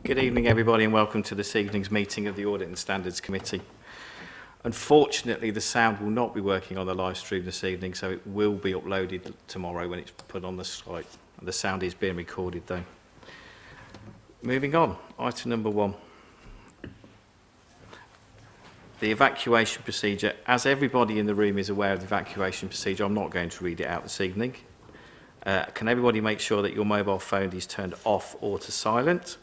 Good evening, everybody, and welcome to this evening's meeting of the Audit and Standards Committee. Unfortunately, the sound will not be working on the live stream this evening, so it will be uploaded tomorrow when it's put on the site. The sound is being recorded, though. Moving on, item number 1. The evacuation procedure. As everybody in the room is aware of the evacuation procedure, I'm not going to read it out this evening. Can everybody make sure that your mobile phone is turned off or to silent?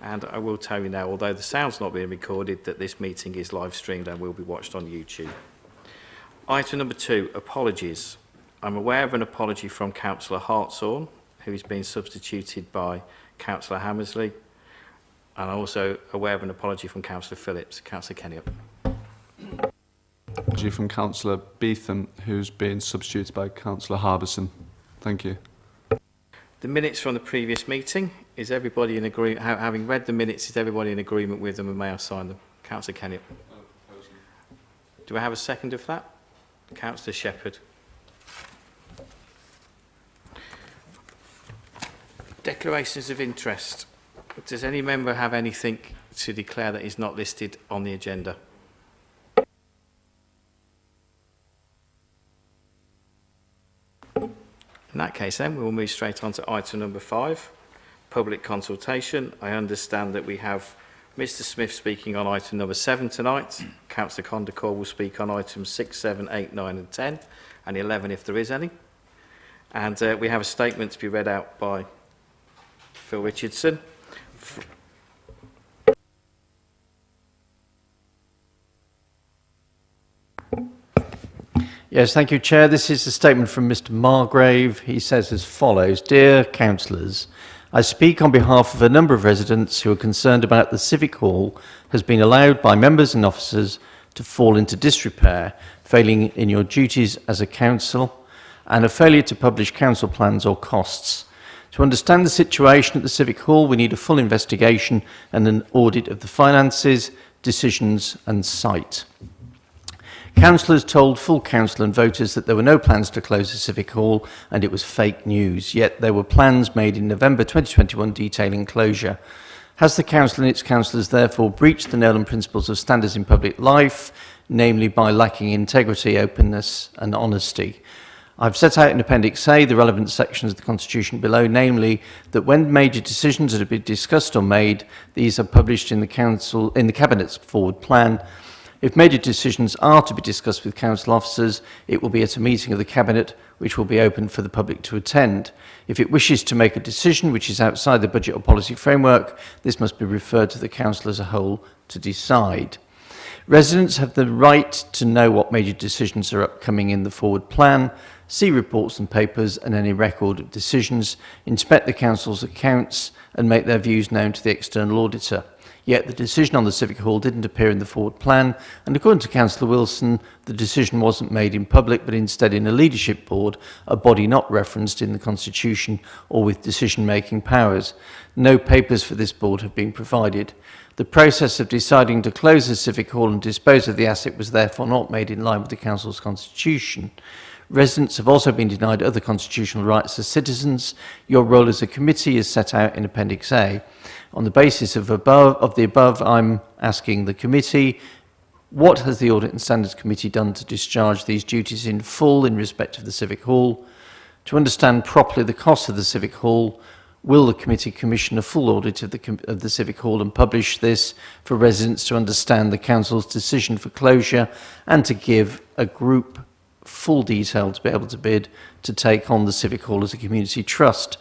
And I will tell you now, although the sound's not being recorded, that this meeting is live streamed and will be watched on YouTube. Item number 2, apologies. I'm aware of an apology from Councillor Hartshorn, who is being substituted by Councillor Hammersley. And I'm also aware of an apology from Councillor Phillips. Councillor Kenny-up. Apology from Councillor Beetham, who's being substituted by Councillor Harbison. Thank you. The minutes from the previous meeting, is everybody in agreement? Having read the minutes, is everybody in agreement with them, and may I sign them? Councillor Kenny. Do I have a second of that? Councillor Shepherd. Declarations of interest. Does any member have anything to declare that is not listed on the agenda? In that case, then, we will move straight on to item number 5, public consultation. I understand that we have Mr. Smith speaking on item number 7 tonight. Councillor Condacor will speak on items 6, 7, 8, 9 and 10, and 11 if there is any. And we have a statement to be read out by Phil Richardson. Yes, thank you, Chair. This is a statement from Mr. Margrave. He says as follows: Dear Councillors, I speak on behalf of a number of residents who are concerned about the Civic Hall has been allowed by members and officers to fall into disrepair, failing in your duties as a council, and a failure to publish council plans or costs. To understand the situation at the Civic Hall, we need a full investigation and an audit of the finances, decisions and site. Councillors told full council and voters that there were no plans to close the Civic Hall and it was fake news, yet there were plans made in November 2021 detailing closure. Has the council and its councillors therefore breached the Nolan principles of standards in public life, namely by lacking integrity, openness and honesty? I've set out in Appendix A the relevant sections of the Constitution below, namely that when major decisions are to be discussed or made, these are published in the Cabinet's forward plan. If major decisions are to be discussed with council officers, it will be at a meeting of the Cabinet, which will be open for the public to attend. If it wishes to make a decision which is outside the budget or policy framework, this must be referred to the council as a whole to decide. Residents have the right to know what major decisions are upcoming in the forward plan, see reports and papers and any record of decisions, inspect the council's accounts and make their views known to the external auditor. Yet the decision on the Civic Hall didn't appear in the forward plan, and according to Councillor Wilson, the decision wasn't made in public, but instead in a leadership board, a body not referenced in the Constitution or with decision-making powers. No papers for this board have been provided. The process of deciding to close the Civic Hall and dispose of the asset was therefore not made in line with the Council's Constitution. Residents have also been denied other constitutional rights as citizens. Your role as a committee is set out in Appendix A. On the basis of the above, I'm asking the committee, what has the Audit and Standards Committee done to discharge these duties in full in respect of the Civic Hall? To understand properly the cost of the Civic Hall, will the committee commission a full audit of the Civic Hall and publish this for residents to understand the Council's decision for closure and to give a group full detail to be able to bid to take on the Civic Hall as a community trust?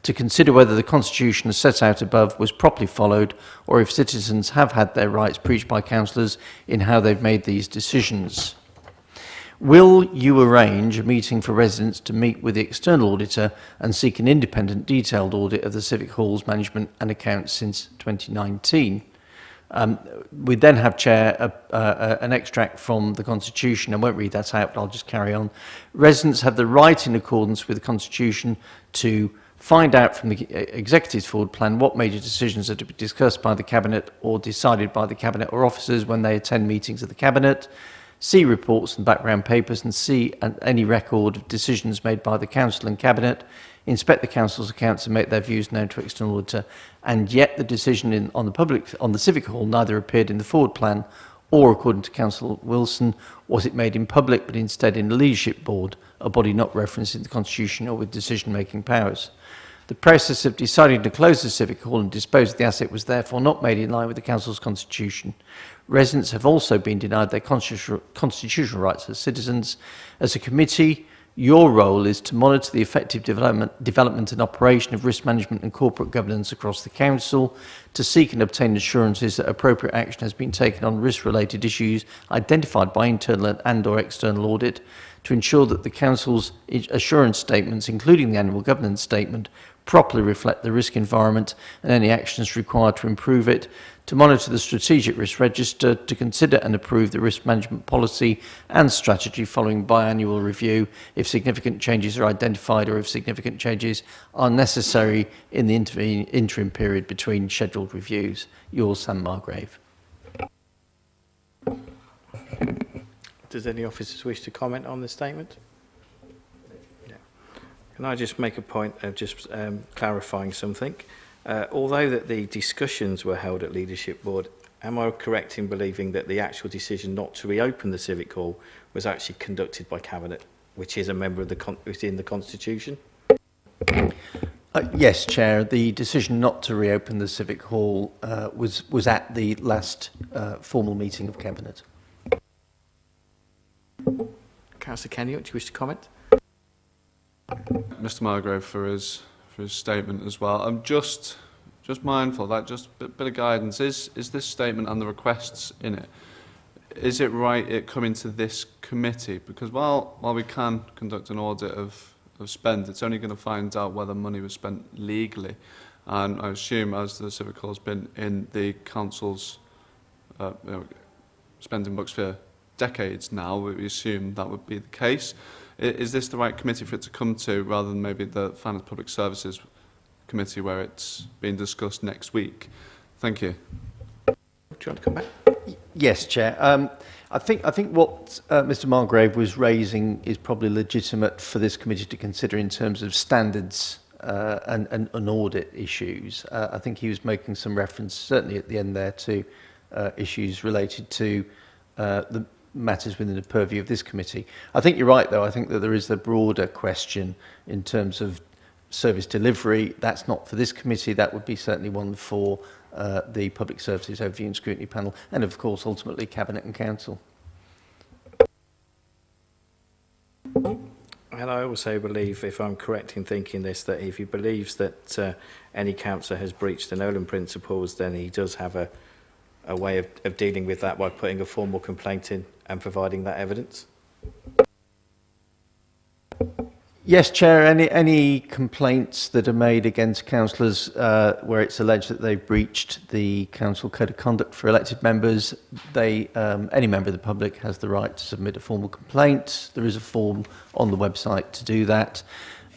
To consider whether the Constitution as set out above was properly followed or if citizens have had their rights breached by councillors in how they've made these decisions. Will you arrange a meeting for residents to meet with the external auditor and seek an independent detailed audit of the Civic Hall's management and accounts since 2019? We then have, Chair, an extract from the Constitution. I won't read that out, but I'll just carry on. Residents have the right in accordance with the Constitution to find out from the Executive's forward plan what major decisions are to be discussed by the Cabinet or decided by the Cabinet or officers when they attend meetings of the Cabinet, see reports and background papers and see any record of decisions made by the Council and Cabinet, inspect the council's accounts and make their views known to external auditor, and yet the decision on the civic hall neither appeared in the forward plan or, according to Councillor Wilson, was it made in public but instead in the leadership board, a body not referenced in the constitution or with decision-making powers. The process of deciding to close the civic hall and dispose of the asset was therefore not made in line with the council's constitution. Residents have also been denied their constitutional rights as citizens. As a committee, your role is to monitor the effective development and operation of risk management and corporate governance across the council, to seek and obtain assurances that appropriate action has been taken on risk-related issues identified by internal and/or external audit, to ensure that the council's assurance statements, including the annual governance statement, properly reflect the risk environment and any actions required to improve it, to monitor the strategic risk register, to consider and approve the risk management policy and strategy following biannual review if significant changes are identified or if significant changes are necessary in the interim period between scheduled reviews. Yours, Sam Margrave. Does any officers wish to comment on the statement? Can I just make a point of just clarifying something? Although that the discussions were held at Leadership Board, am I correct in believing that the actual decision not to reopen the Civic Hall was actually conducted by Cabinet, which is a member of within the Constitution? Yes, Chair. The decision not to reopen the Civic Hall was at the last formal meeting of Cabinet. Councillor Kenny, do you wish to comment? Mr Margrave for his statement as well. I'm just mindful that just a bit of guidance. Is this statement and the requests in it, is it right it coming to this committee? Because while we can conduct an audit of spend, it's only going to find out whether money was spent legally. And I assume, as the Civic Hall has been in the council's spending books for decades now, we assume that would be the case. Is this the right committee for it to come to, rather than maybe the Finance Public Services Committee where it's being discussed next week? Thank you. Do you want to come back? Yes, Chair. I think what Mr Margrave was raising is probably legitimate for this committee to consider in terms of standards and audit issues. I think he was making some reference, certainly at the end there, to issues related to the matters within the purview of this committee. I think you're right, though. I think that there is the broader question in terms of service delivery. That's not for this committee. That would be certainly one for the Public Services Overview and Scrutiny Panel, and of course, ultimately, Cabinet and Council. And I also believe, if I'm correct in thinking this, that if he believes that any councillor has breached the Nolan principles, then he does have a way of dealing with that by putting a formal complaint in and providing that evidence. Yes, Chair. Any complaints that are made against councillors where it's alleged that they've breached the council code of conduct for elected members, any member of the public has the right to submit a formal complaint. There is a form on the website to do that.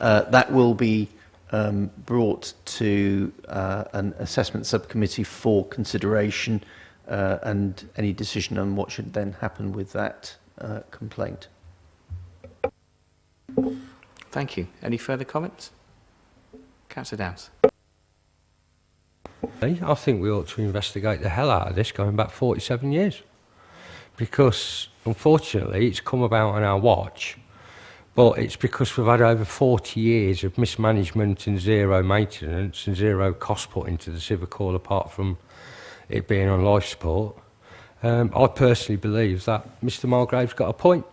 That will be brought to an assessment subcommittee for consideration and any decision on what should then happen with that complaint. Thank you. Any further comments? Councillor Downs. I think we ought to investigate the hell out of this going back 47 years. Because, unfortunately, it's come about on our watch, but it's because we've had over 40 years of mismanagement and zero maintenance and zero cost put into the Civic Hall apart from it being on life support. I personally believe that Mr Margrave's got a point,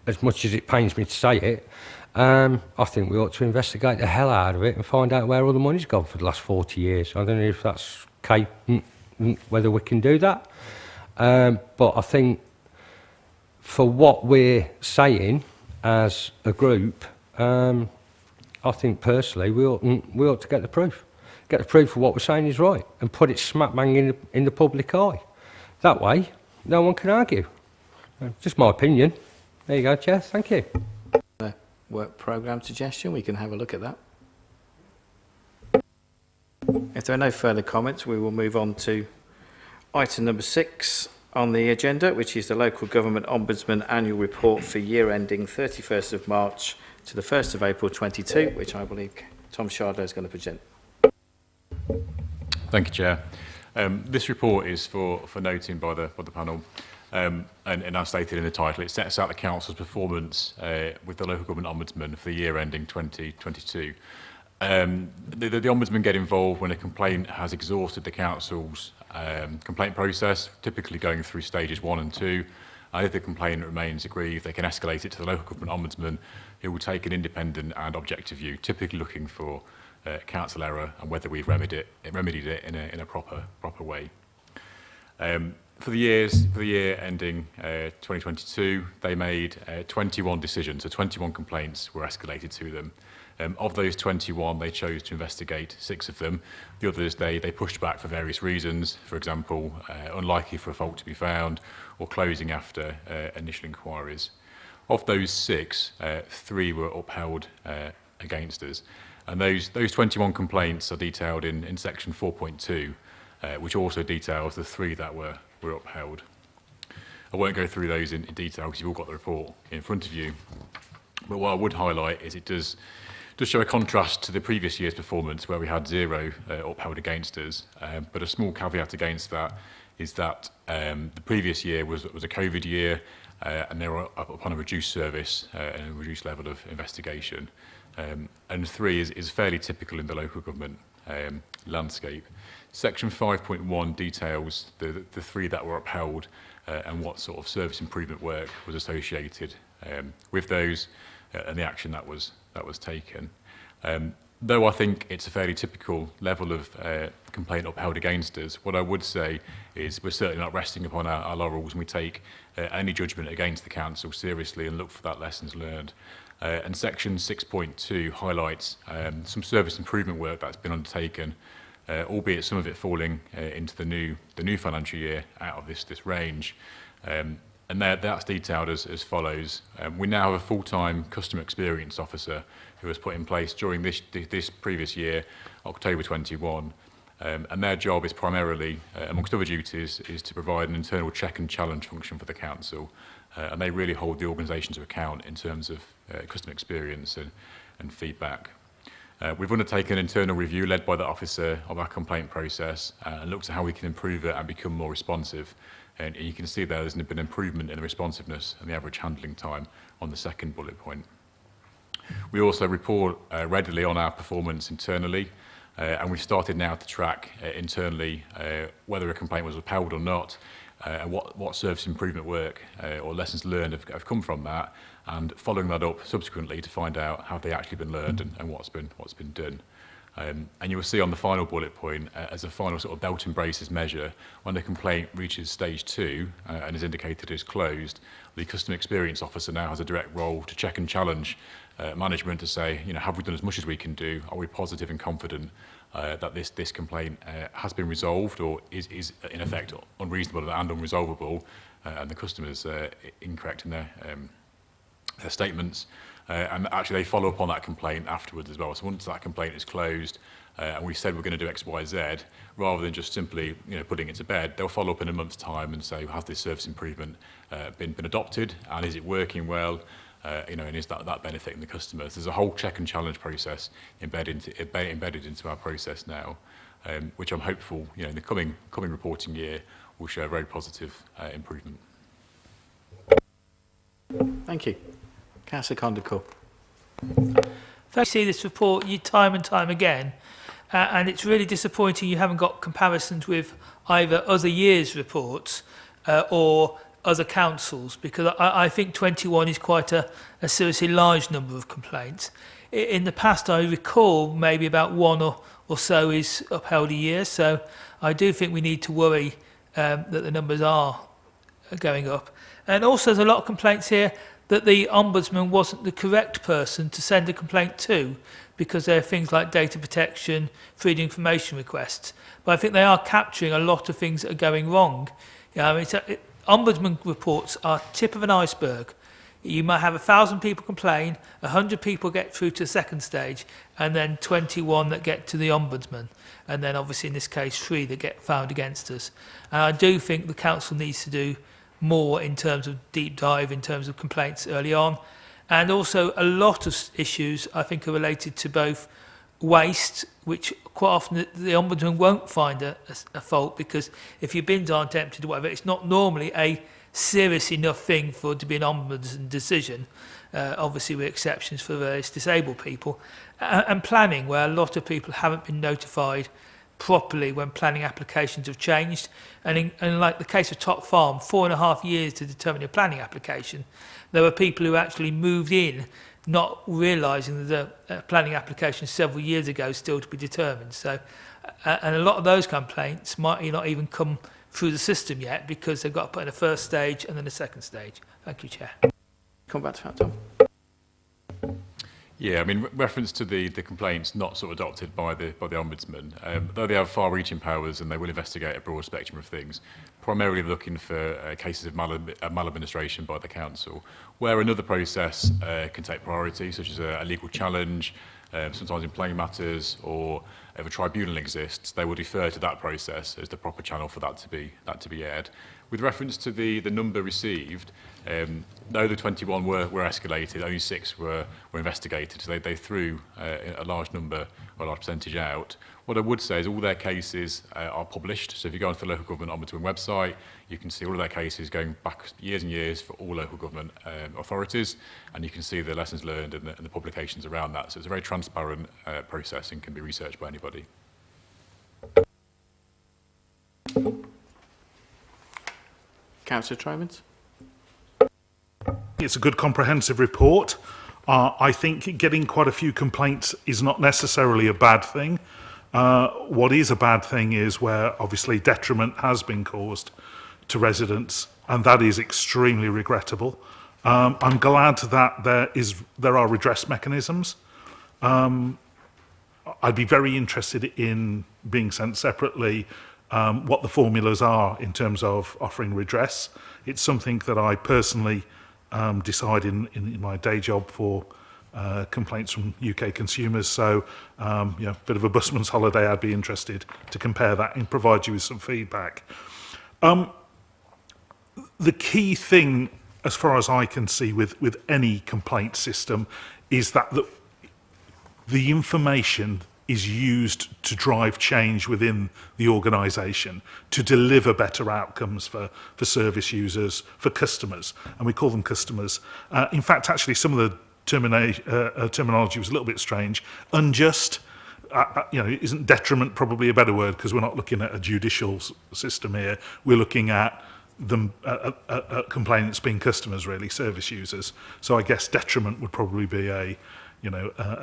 as much as it pains me to say it. I think we ought to investigate the hell out of it and find out where all the money's gone for the last 40 years. I don't know if that's whether we can do that. But I think for what we're saying as a group, I think personally we ought to get the proof. Get the proof of what we're saying is right and put it smack bang in the public eye. That way, no one can argue. Just my opinion. There you go, Chair. Thank you. Work programme suggestion, we can have a look at that. If there are no further comments, we will move on to item number 6 on the agenda, which is the Local Government Ombudsman Annual Report for year ending 31st of March to the 1st of April 22, which I believe Tom Shardlow is going to present. Thank you, Chair. This report is for noting by the panel, and as stated in the title, it sets out the Council's performance with the Local Government Ombudsman for the year ending 2022. The Ombudsman get involved when a complaint has exhausted the Council's complaint process, typically going through stages 1 and 2. And if the complaint remains aggrieved, they can escalate it to the Local Government Ombudsman, who will take an independent and objective view, typically looking for council error and whether we've remedied it in a proper way. For the year ending 2022, they made 21 decisions, so 21 complaints were escalated to them. Of those 21, they chose to investigate 6 of them. The others, they pushed back for various reasons, for example, unlikely for a fault to be found or closing after initial inquiries. Of those 6, 3 were upheld against us. And those 21 complaints are detailed in section 4.2, which also details the 3 that were upheld. I won't go through those in detail because you've all got the report in front of you. But what I would highlight is it does show a contrast to the previous year's performance where we had 0 upheld against us. But a small caveat against that is that the previous year was a COVID year and they were upon a reduced service and a reduced level of investigation. And 3 is fairly typical in the local government landscape. Section 5.1 details the 3 that were upheld and what sort of service improvement work was associated with those and the action that was taken. Though I think it's a fairly typical level of complaint upheld against us, what I would say is we're certainly not resting upon our laurels, and we take any judgment against the council seriously and look for that lessons learned. And section 6.2 highlights some service improvement work that's been undertaken, albeit some of it falling into the new financial year out of this range. And that's detailed as follows. We now have a full-time customer experience officer who was put in place during this previous year, October 21. And their job is primarily, amongst other duties, is to provide an internal check and challenge function for the council. And they really hold the organisation to account in terms of customer experience and feedback. We've undertaken an internal review led by the officer of our complaint process and looked at how we can improve it and become more responsive. And you can see there's been an improvement in the responsiveness and the average handling time on the second bullet point. We also report regularly on our performance internally, and we've started now to track internally whether a complaint was upheld or not, and what service improvement work or lessons learned have come from that, and following that up subsequently to find out how they actually been learned and what's been done. And you will see on the final bullet point, as a final sort of belt and braces measure, when the complaint reaches stage 2 and is indicated as closed, the customer experience officer now has a direct role to check and challenge management to say, have we done as much as we can do? Are we positive and confident that this complaint has been resolved or is in effect unreasonable and unresolvable, and the customer's incorrect in their statements? And actually they follow up on that complaint afterwards as well. So once that complaint is closed and we said we're going to do X, Y, Z, rather than just simply putting it to bed, they'll follow up in a month's time and say, has this service improvement been adopted, and is it working well, and is that benefiting the customers? There's a whole check and challenge process embedded into our process now, which I'm hopeful in the coming reporting year will show a very positive improvement. Thank you. Councillor Condacall. I see this report time and time again, and it's really disappointing you haven't got comparisons with either other years' reports or other councils, because I think 21 is quite a seriously large number of complaints. In the past, I recall maybe about 1 or so is upheld a year, so I do think we need to worry that the numbers are going up. And also there's a lot of complaints here that the Ombudsman wasn't the correct person to send a complaint to, because there are things like data protection, freedom of information requests. But I think they are capturing a lot of things that are going wrong. Ombudsman reports are tip of an iceberg. You might have 1,000 people complain, 100 people get through to the second stage, and then 21 that get to the Ombudsman. And then obviously in this case 3 that get found against us. And I do think the council needs to do more in terms of deep dive, in terms of complaints early on. And also a lot of issues, I think, are related to both waste, which quite often the Ombudsman won't find a fault, because if your bins aren't emptied or whatever, it's not normally a serious enough thing for it to be an Ombudsman decision. Obviously with exceptions for various disabled people. And planning, where a lot of people haven't been notified properly when planning applications have changed. And in like the case of Top Farm, 4.5 years to determine a planning application. There were people who actually moved in not realising that the planning application several years ago still to be determined. So, and a lot of those complaints might not even come through the system yet, because they've got to put in a first stage and then a second stage. Thank you, Chair. Come back to that, Tom. Yeah, I mean, reference to the complaints not sort of adopted by the Ombudsman, though they have far-reaching powers and they will investigate a broad spectrum of things, primarily looking for cases of maladministration by the council, where another process can take priority, such as a legal challenge, sometimes in planning matters, or if a tribunal exists, they will defer to that process as the proper channel for that to be aired. With reference to the number received, though the 21 were escalated, only 6 were investigated, so they threw a large number, or a large percentage out. What I would say is all their cases are published, so if you go onto the local government ombudsman website, you can see all of their cases going back years and years for all local government authorities, and you can see the lessons learned and the publications around that. So it's a very transparent process and can be researched by anybody. Councillor Tromans? It's a good comprehensive report. I think getting quite a few complaints is not necessarily a bad thing. What is a bad thing is where obviously detriment has been caused to residents, and that is extremely regrettable. I'm glad that there are redress mechanisms. I'd be very interested in being sent separately what the formulas are in terms of offering redress. It's something that I personally decide in my day job for complaints from UK consumers. So, a bit of a busman's holiday. I'd be interested to compare that and provide you with some feedback. The key thing, as far as I can see, with any complaint system, is that the information is used to drive change within the organisation, to deliver better outcomes for service users, for customers, and we call them customers. In fact, actually, some of the terminology was a little bit strange. Unjust, isn't detriment probably a better word, because we're not looking at a judicial system here. We're looking at them complainants being customers, really, service users. So I guess detriment would probably be a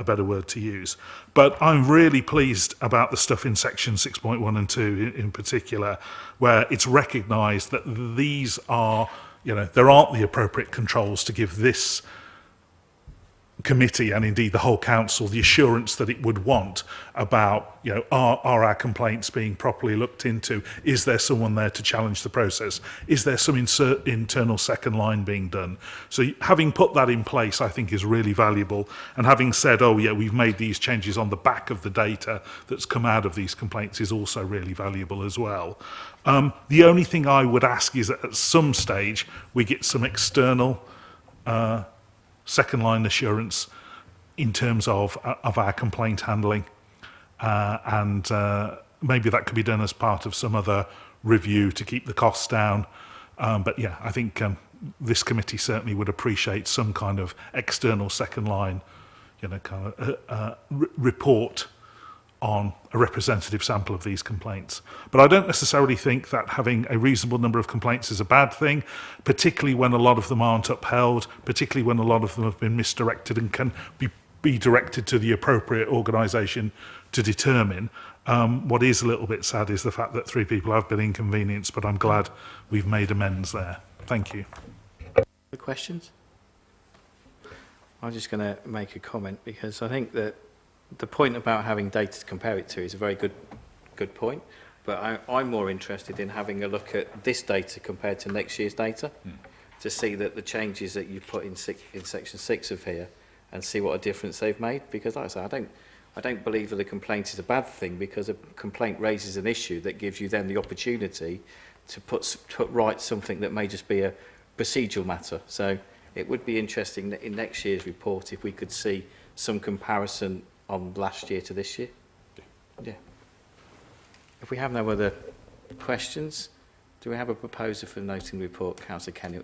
better word to use. But I'm really pleased about the stuff in section 6.1 and 2 in particular, where it's recognised that these are, there aren't the appropriate controls to give this committee and indeed the whole council the assurance that it would want about, are our complaints being properly looked into? Is there someone there to challenge the process? Is there some internal second line being done? So having put that in place, I think, is really valuable. And having said, we've made these changes on the back of the data that's come out of these complaints, is also really valuable as well. The only thing I would ask is that at some stage we get some external second line assurance in terms of our complaint handling, and maybe that could be done as part of some other review to keep the costs down. But yeah, I think this committee certainly would appreciate some kind of external second line, report on a representative sample of these complaints. But I don't necessarily think that having a reasonable number of complaints is a bad thing, particularly when a lot of them aren't upheld, particularly when a lot of them have been misdirected and can be directed to the appropriate organisation to determine. What is a little bit sad is the fact that 3 people have been inconvenienced, but I'm glad we've made amends there. Thank you. Other questions? I'm just going to make a comment, because I think that the point about having data to compare it to is a very good point, but I'm more interested in having a look at this data compared to next year's data to see that the changes that you put in section 6 of here, and see what a difference they've made. Because like I say, I don't believe that a complaint is a bad thing, because a complaint raises an issue that gives you then the opportunity to put right something that may just be a procedural matter. So it would be interesting that in next year's report if we could see some comparison on last year to this year. Yeah. If we have no other questions, do we have a proposer for the noting report? Councillor Kenny.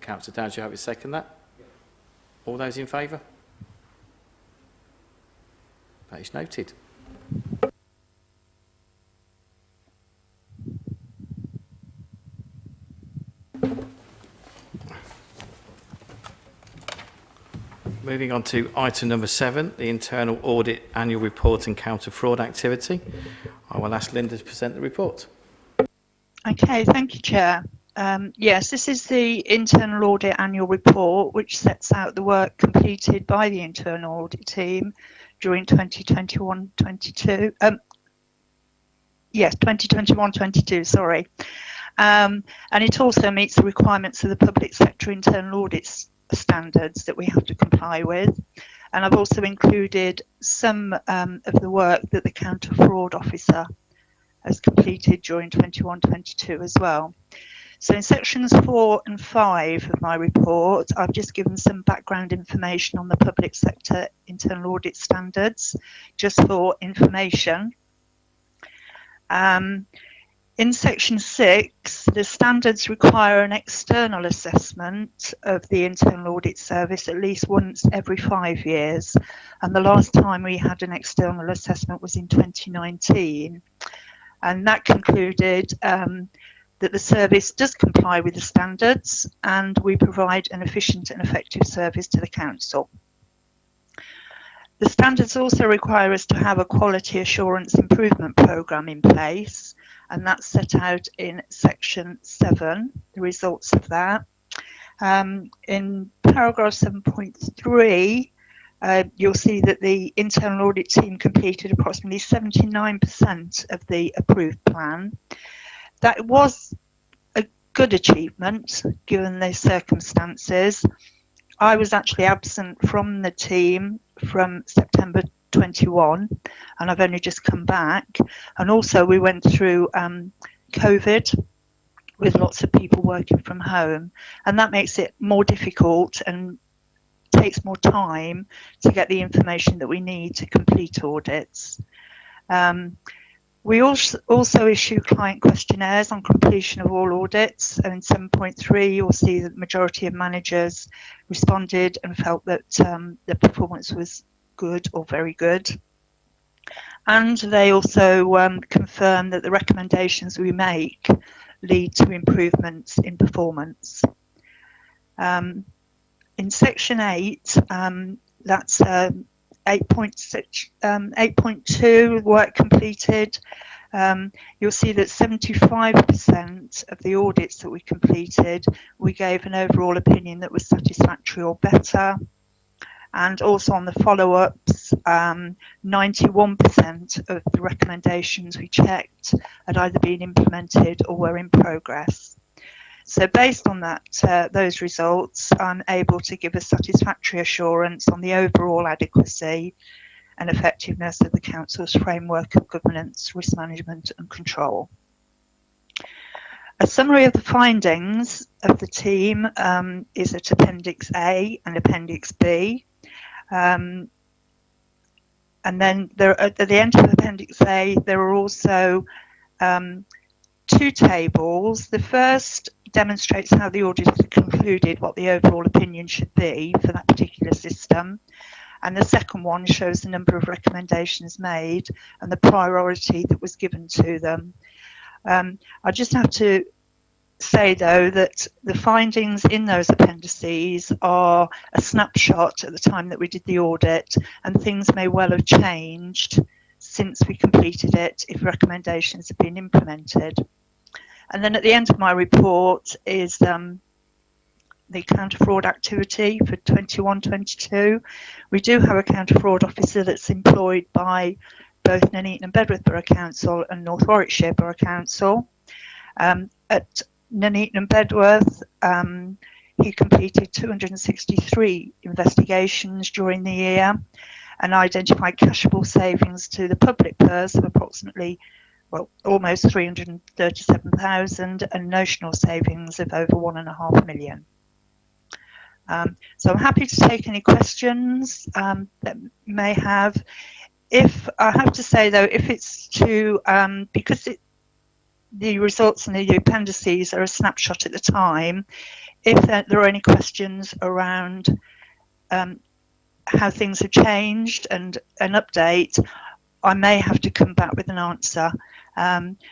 Councillor Dowd, do you have a second that? All those in favour? That is noted. Moving on to item number 7, the internal audit annual report and counter fraud activity. I will ask Linda to present the report. Okay, thank you, Chair. Yes, this is the internal audit annual report, which sets out the work completed by the internal audit team during 2021-22. Yes, 2021-22, sorry. And it also meets the requirements of the public sector internal audit standards that we have to comply with. And I've also included some of the work that the counter fraud officer has completed during 21-22 as well. So in sections 4 and 5 of my report, I've just given some background information on the public sector internal audit standards, just for information. In section 6, the standards require an external assessment of the internal audit service at least once every 5 years. And the last time we had an external assessment was in 2019. And that concluded that the service does comply with the standards and we provide an efficient and effective service to the council. The standards also require us to have a quality assurance improvement programme in place, and that's set out in section 7, the results of that. In paragraph 7.3, you'll see that the internal audit team completed approximately 79% of the approved plan. That was a good achievement given the circumstances. I was actually absent from the team from September 21 and I've only just come back. And also we went through COVID with lots of people working from home, and that makes it more difficult and takes more time to get the information that we need to complete audits. We also issue client questionnaires on completion of all audits, and in 7.3 you'll see that the majority of managers responded and felt that the performance was good or very good. And they also confirm that the recommendations we make lead to improvements in performance. In section 8, that's 8.2 work completed. You'll see that 75% of the audits that we completed, we gave an overall opinion that was satisfactory or better. And also on the follow-ups, 91% of the recommendations we checked had either been implemented or were in progress. So based on that, those results, I'm able to give a satisfactory assurance on the overall adequacy and effectiveness of the Council's framework of governance, risk management and control. A summary of the findings of the team is at Appendix A and Appendix B. And then there, at the end of Appendix A, there are also 2 tables. The first demonstrates how the audit has concluded what the overall opinion should be for that particular system. And the second one shows the number of recommendations made and the priority that was given to them. I just have to say, though, that the findings in those appendices are a snapshot at the time that we did the audit, and things may well have changed since we completed it if recommendations have been implemented. And then at the end of my report is the counter fraud activity for 21-22. We do have a counter fraud officer that's employed by both Nuneaton and Bedworth Borough Council and North Warwickshire Borough Council. At Nuneaton and Bedworth, he completed 263 investigations during the year and identified cashable savings to the public purse of approximately, well, almost 337,000 and notional savings of over 1.5 million. So I'm happy to take any questions that you may have. If I have to say though, if it's to because the results in the appendices are a snapshot at the time, if there are any questions around how things have changed and an update, I may have to come back with an answer.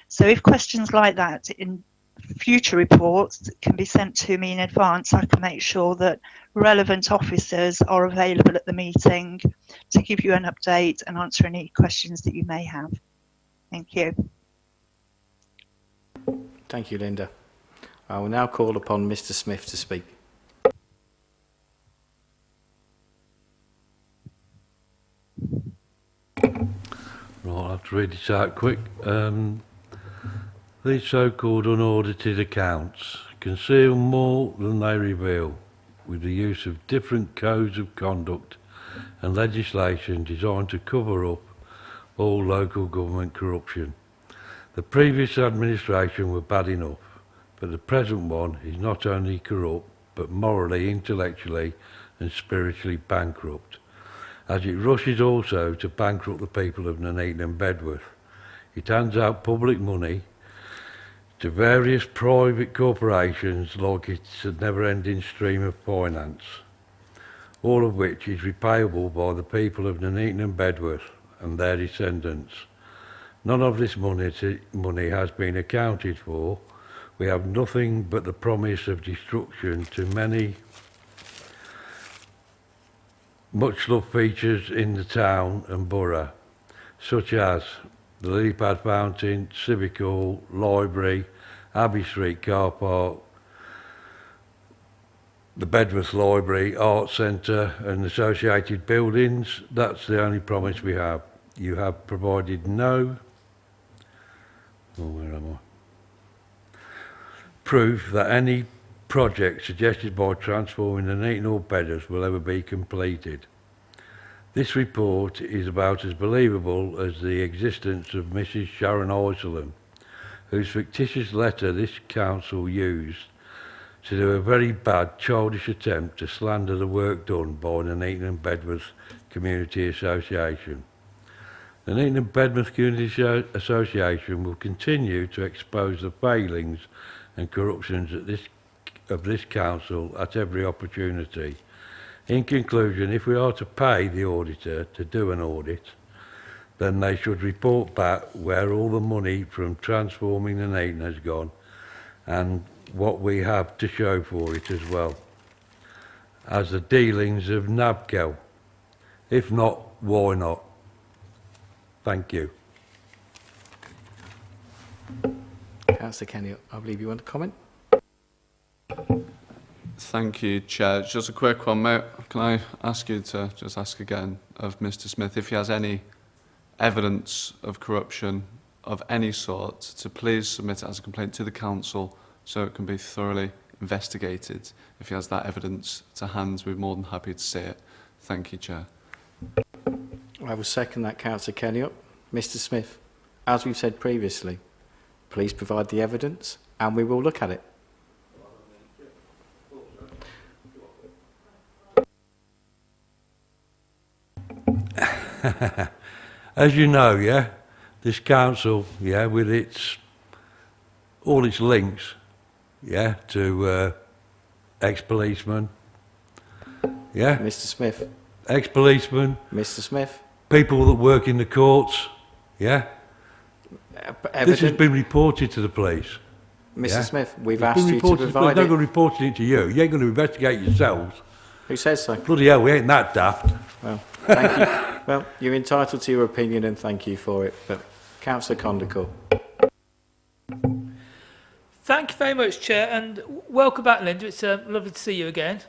So if questions like that in future reports can be sent to me in advance, I can make sure that relevant officers are available at the meeting to give you an update and answer any questions that you may have. Thank you. Thank you, Linda. I will now call upon Mr. Smith to speak. Right, I'll have to read this out quick. These so-called unaudited accounts conceal more than they reveal, with the use of different codes of conduct and legislation designed to cover up all local government corruption. The previous administration were bad enough, but the present one is not only corrupt, but morally, intellectually and spiritually bankrupt, as it rushes also to bankrupt the people of Nuneaton and Bedworth. It hands out public money to various private corporations like it's a never-ending stream of finance, all of which is repayable by the people of Nuneaton and Bedworth and their descendants. None of this money has been accounted for. We have nothing but the promise of destruction to many much-loved features in the town and borough, such as the lily pad fountain, civic hall, library, Abbey Street car park, the Bedworth Library, Art Centre and associated buildings. That's the only promise we have. You have provided no proof that any project suggested by transforming the Nuneaton or Bedworth will ever be completed. This report is about as believable as the existence of Mrs. Sharon Iselham, whose fictitious letter this council used to do a very bad, childish attempt to slander the work done by the Nuneaton and Bedworth Community Association. The Nuneaton and Bedworth Community Association will continue to expose the failings and corruptions of this council at every opportunity. In conclusion, if we are to pay the auditor to do an audit, then they should report back where all the money from transforming the Nuneaton has gone and what we have to show for it as well as the dealings of NABCO. If not, why not? Thank you. Councillor Kenny, I believe you want to comment? Thank you, Chair. Just a quick one, mate. Can I ask you to just ask again of Mr. Smith if he has any evidence of corruption of any sort to please submit it as a complaint to the council so it can be thoroughly investigated. If he has that evidence to hand, we're more than happy to see it. Thank you, Chair. I will second that, Councillor Kenny. Mr. Smith, as we've said previously, please provide the evidence and we will look at it. As you know, yeah, this council, yeah, with all its links, yeah, to ex-policemen, yeah, Mr. Smith. ex-policemen, Mr. Smith. people that work in the courts, yeah. This has been reported to the police. Mr. Yeah? Smith, we've It's asked been you to reported provide They're not it. going to report it to you. You ain't going to investigate yourselves. Who says so? Bloody hell, we ain't that daft. Well, thank you. Well, you're entitled to your opinion and thank you for it. But Councillor Condical. Thank you very much, Chair, and welcome back, Linda. It's lovely to see you again.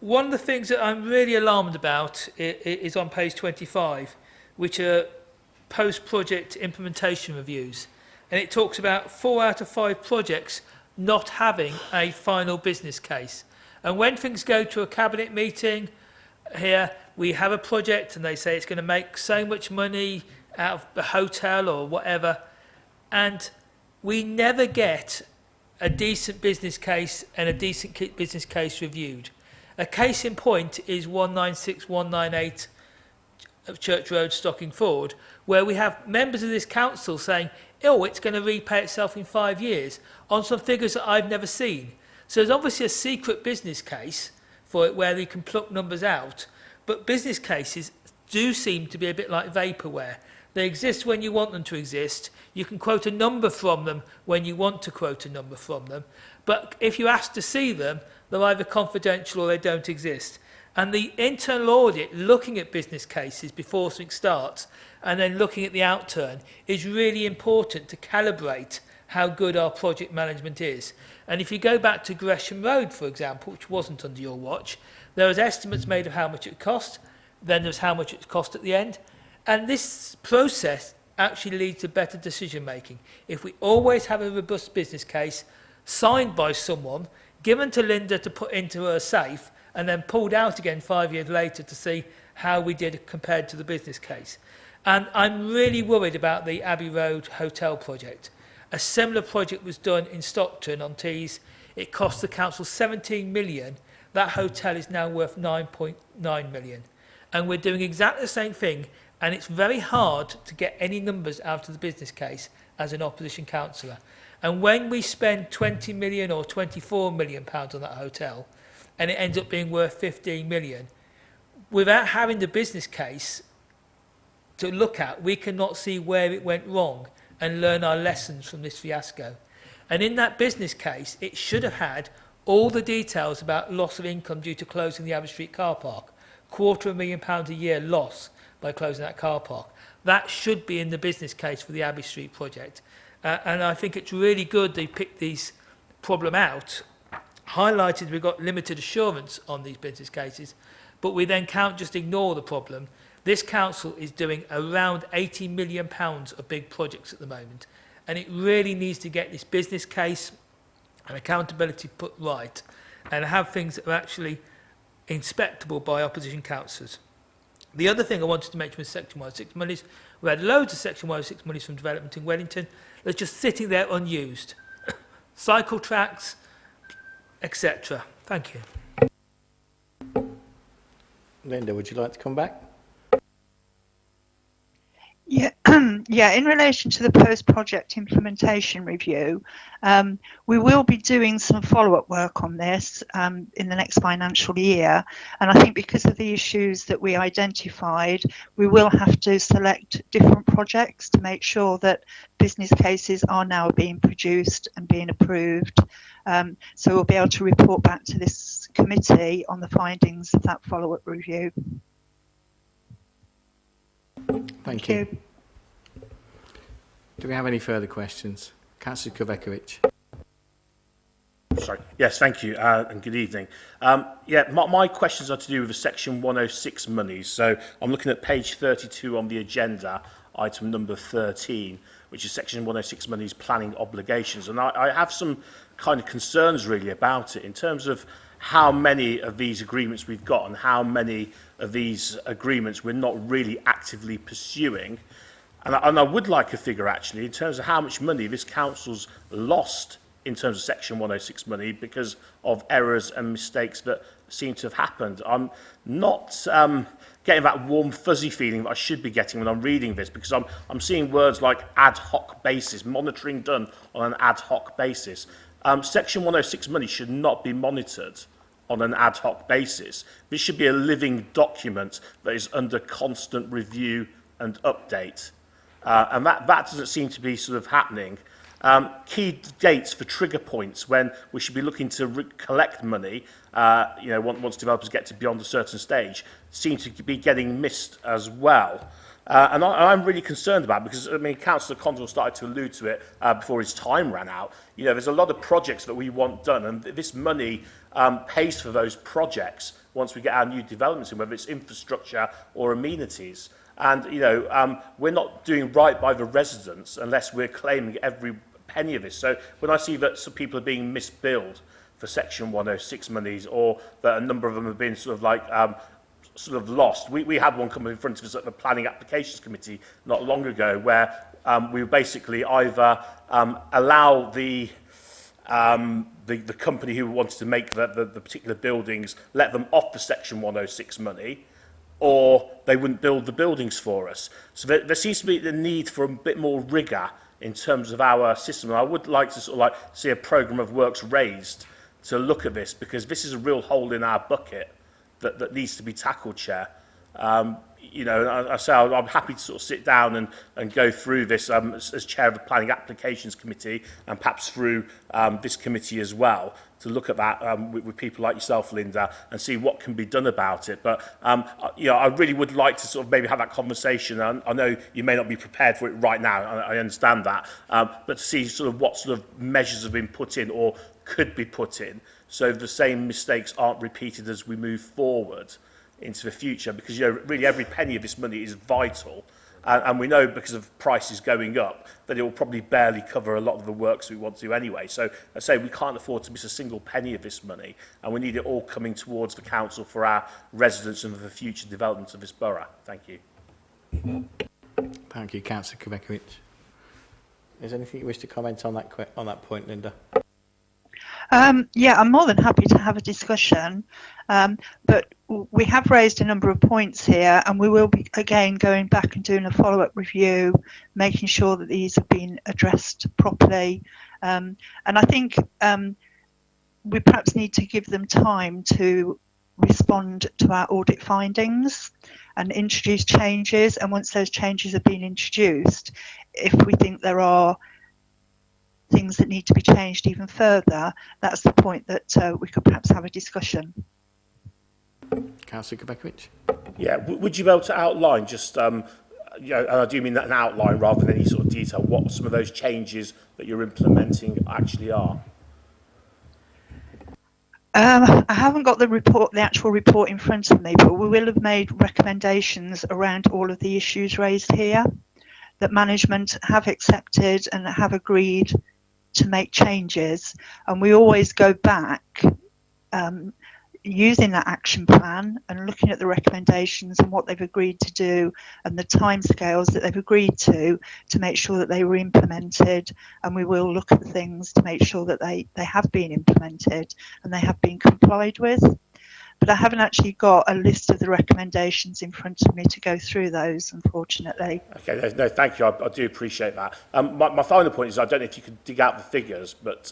One of the things that I'm really alarmed about is on page 25, which are post-project implementation reviews. And it talks about 4 out of 5 projects not having a final business case. And when things go to a cabinet meeting, here we have a project and they say it's going to make so much money out of the hotel or whatever, and we never get a decent business case and a decent business case reviewed. A case in point is 196198 of Church Road, Stockingford, where we have members of this council saying, oh, it's going to repay itself in 5 years on some figures that I've never seen. So there's obviously a secret business case for it where they can pluck numbers out, but business cases do seem to be a bit like vaporware. They exist when you want them to exist. You can quote a number from them when you want to quote a number from them. But if you ask to see them, they're either confidential or they don't exist. And the internal audit, looking at business cases before something starts, and then looking at the outturn, is really important to calibrate how good our project management is. And if you go back to Gresham Road, for example, which wasn't under your watch, there was estimates made of how much it cost, then there's how much it cost at the end. And this process actually leads to better decision making. If we always have a robust business case signed by someone, given to Linda to put into her safe, and then pulled out again 5 years later to see how we did compared to the business case. And I'm really worried about the Abbey Road Hotel project. A similar project was done in Stockton on Tees. It cost the council 17 million. That hotel is now worth 9.9 million. And we're doing exactly the same thing, and it's very hard to get any numbers out of the business case as an opposition councillor. And when we spend 20 million or 24 million pounds on that hotel, and it ends up being worth 15 million, without having the business case to look at, we cannot see where it went wrong and learn our lessons from this fiasco. And in that business case, it should have had all the details about loss of income due to closing the Abbey Street car park. £250,000 a year loss by closing that car park. That should be in the business case for the Abbey Street project. And I think it's really good they picked these problem out, highlighted we've got limited assurance on these business cases, but we then can't just ignore the problem. This council is doing around £80 million of big projects at the moment, and it really needs to get this business case and accountability put right and have things that are actually inspectable by opposition councillors. The other thing I wanted to mention was Section 106 monies. We had loads of Section 106 monies from development in Wellington. They're just sitting there unused. Cycle tracks, etc. Thank you. Linda, would you like to come back? Yeah, yeah. In relation to the post-project implementation review, we will be doing some follow-up work on this in the next financial year. And I think because of the issues that we identified, we will have to select different projects to make sure that business cases are now being produced and being approved. So we'll be able to report back to this committee on the findings of that follow-up review. Thank you. Do we have any further questions? Councillor Kovacevic. Sorry. Yes, thank you, and good evening. My questions are to do with the Section 106 monies. So I'm looking at page 32 on the agenda, item number 13, which is Section 106 monies planning obligations. And I have some kind of concerns really about it in terms of how many of these agreements we've got and how many of these agreements we're not really actively pursuing. And I would like a figure actually in terms of how much money this council's lost in terms of Section 106 money because of errors and mistakes that seem to have happened. I'm not getting that warm fuzzy feeling that I should be getting when I'm reading this, because I'm seeing words like ad hoc basis, monitoring done on an ad hoc basis. Section 106 money should not be monitored on an ad hoc basis. This should be a living document that is under constant review and update. And that doesn't seem to be sort of happening. Key dates for trigger points when we should be looking to collect money, once developers get to beyond a certain stage, seem to be getting missed as well. And I'm really concerned about it because, I mean, Councillor Condell started to allude to it before his time ran out. You know, there's a lot of projects that we want done, and this money pays for those projects once we get our new developments in, whether it's infrastructure or amenities. And, we're not doing right by the residents unless we're claiming every penny of this. So when I see that some people are being misbilled for Section 106 monies, or that a number of them have been sort of lost. We had one come in front of us at the Planning Applications Committee not long ago where we basically either allow the the company who wanted to make the particular buildings, let them off the Section 106 money, or they wouldn't build the buildings for us. So there seems to be the need for a bit more rigour in terms of our system. And I would like to sort of like see a programme of works raised to look at this, because this is a real hole in our bucket that needs to be tackled, Chair. You know, I say I'm happy to sort of sit down and go through this as Chair of the Planning Applications Committee, and perhaps through this committee as well, to look at that with people like yourself, Linda, and see what can be done about it. But, you know, I really would like to sort of maybe have that conversation. I know you may not be prepared for it right now, I understand that, but to see sort of what sort of measures have been put in or could be put in, so the same mistakes aren't repeated as we move forward into the future, because, you know, really every penny of this money is vital, and we know because of prices going up that it will probably barely cover a lot of the works we want to do anyway. So I say we can't afford to miss a single penny of this money, and we need it all coming towards the council for our residents and for the future development of this borough. Thank you. Thank you, Councillor Kubekovic. Is there anything you wish to comment on that point, Linda? Yeah, I'm more than happy to have a discussion, but we have raised a number of points here, and we will be again going back and doing a follow-up review, making sure that these have been addressed properly. And I think we perhaps need to give them time to respond to our audit findings and introduce changes. And once those changes have been introduced, if we think there are things that need to be changed even further, that's the point that we could perhaps have a discussion. Councillor Kubekovic? Yeah, would you be able to outline just, you know, and I do mean that an outline rather than any sort of detail, what some of those changes that you're implementing actually are? I haven't got the actual report in front of me, but we will have made recommendations around all of the issues raised here that management have accepted and have agreed to make changes, and we always go back using that action plan and looking at the recommendations and what they've agreed to do and the timescales that they've agreed to make sure that they were implemented, and we will look at the things to make sure that they have been implemented and they have been complied with. But I haven't actually got a list of the recommendations in front of me to go through those, unfortunately. Okay, no, thank you. I do appreciate that. My final point is, I don't know if you could dig out the figures, but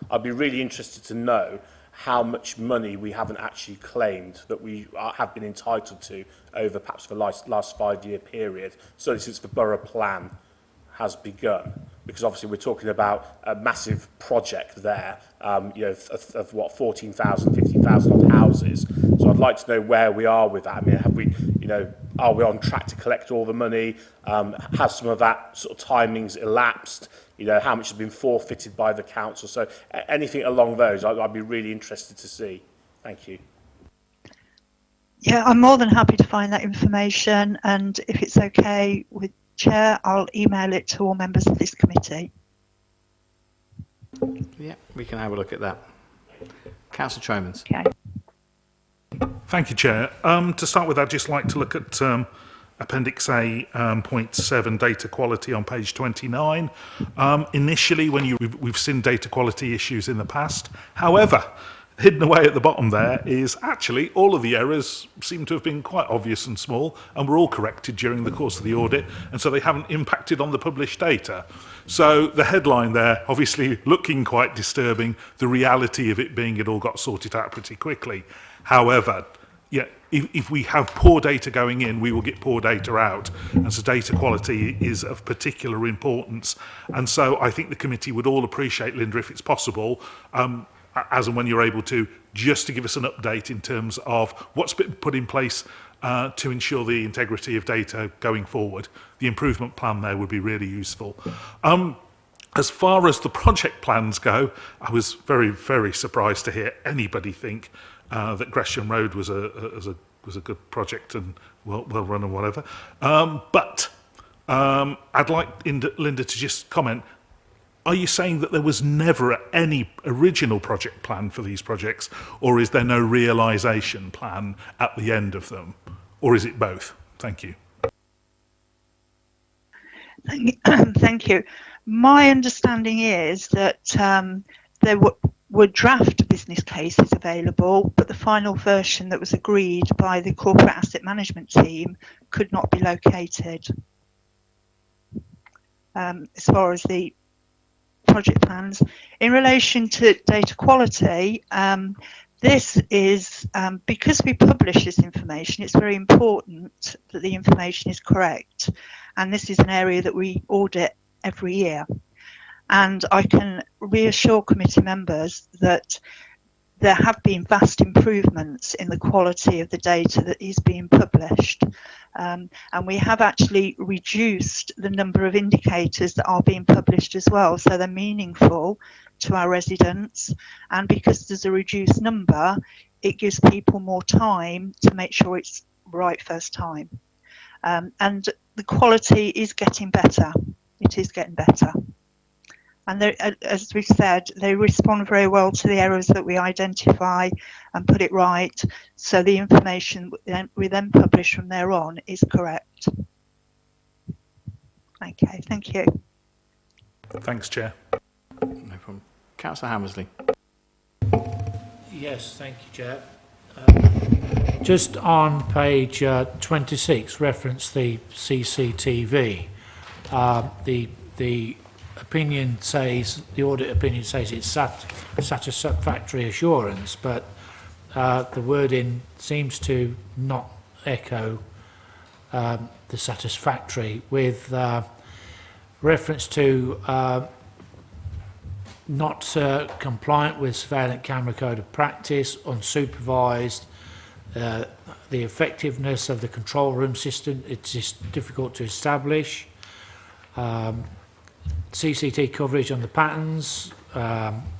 I'd be really interested to know how much money we haven't actually claimed that we have been entitled to over perhaps the last 5-year period, certainly since the borough plan has begun. Because obviously we're talking about a massive project there, you know, of what, 14,000, 15,000 odd houses. So I'd like to know where we are with that. I mean, have we, you know, are we on track to collect all the money? Has some of that sort of timings elapsed? You know, how much has been forfeited by the council? So anything along those, I'd be really interested to see. Thank you. Yeah, I'm more than happy to find that information, and if it's okay with Chair, I'll email it to all members of this committee. Yeah, we can have a look at that. Councillor Tromans. Okay. Thank you, Chair. To start with, I'd just like to look at Appendix A, point 7, data quality on page 29. Initially, when we've seen data quality issues in the past. However, hidden away at the bottom there is actually all of the errors seem to have been quite obvious and small, and were all corrected during the course of the audit, and so they haven't impacted on the published data. So the headline there, obviously looking quite disturbing, the reality of it being it all got sorted out pretty quickly. However, yeah, if we have poor data going in, we will get poor data out. And so data quality is of particular importance. And so I think the committee would all appreciate, Linda, if it's possible, as and when you're able to, just to give us an update in terms of what's been put in place to ensure the integrity of data going forward. The improvement plan there would be really useful. As far as the project plans go, I was very, very surprised to hear anybody think that Gresham Road was a good project and well run and whatever. But I'd like Linda to just comment. Are you saying that there was never any original project plan for these projects, or is there no realisation plan at the end of them? Or is it both? Thank you. Thank you. My understanding is that there were draft business cases available, but the final version that was agreed by the corporate asset management team could not be located. As far as the project plans, in relation to data quality, this is because we publish this information, it's very important that the information is correct, and this is an area that we audit every year. And I can reassure committee members that there have been vast improvements in the quality of the data that is being published. And we have actually reduced the number of indicators that are being published as well, so they're meaningful to our residents. And because there's a reduced number, it gives people more time to make sure it's right first time. And the quality is getting better. It is getting better. And as we've said, they respond very well to the errors that we identify and put it right. So the information we then publish from there on is correct. Okay, thank you. Thanks, Chair. No problem. Councillor Hammersley. Yes, thank you, Chair. Just on page 26, reference the CCTV. The opinion says, the audit opinion says it's satisfactory assurance, but the wording seems to not echo the satisfactory, with reference to not compliant with surveillance camera code of practice, unsupervised, the effectiveness of the control room system, it's just difficult to establish. CCT coverage on the patterns,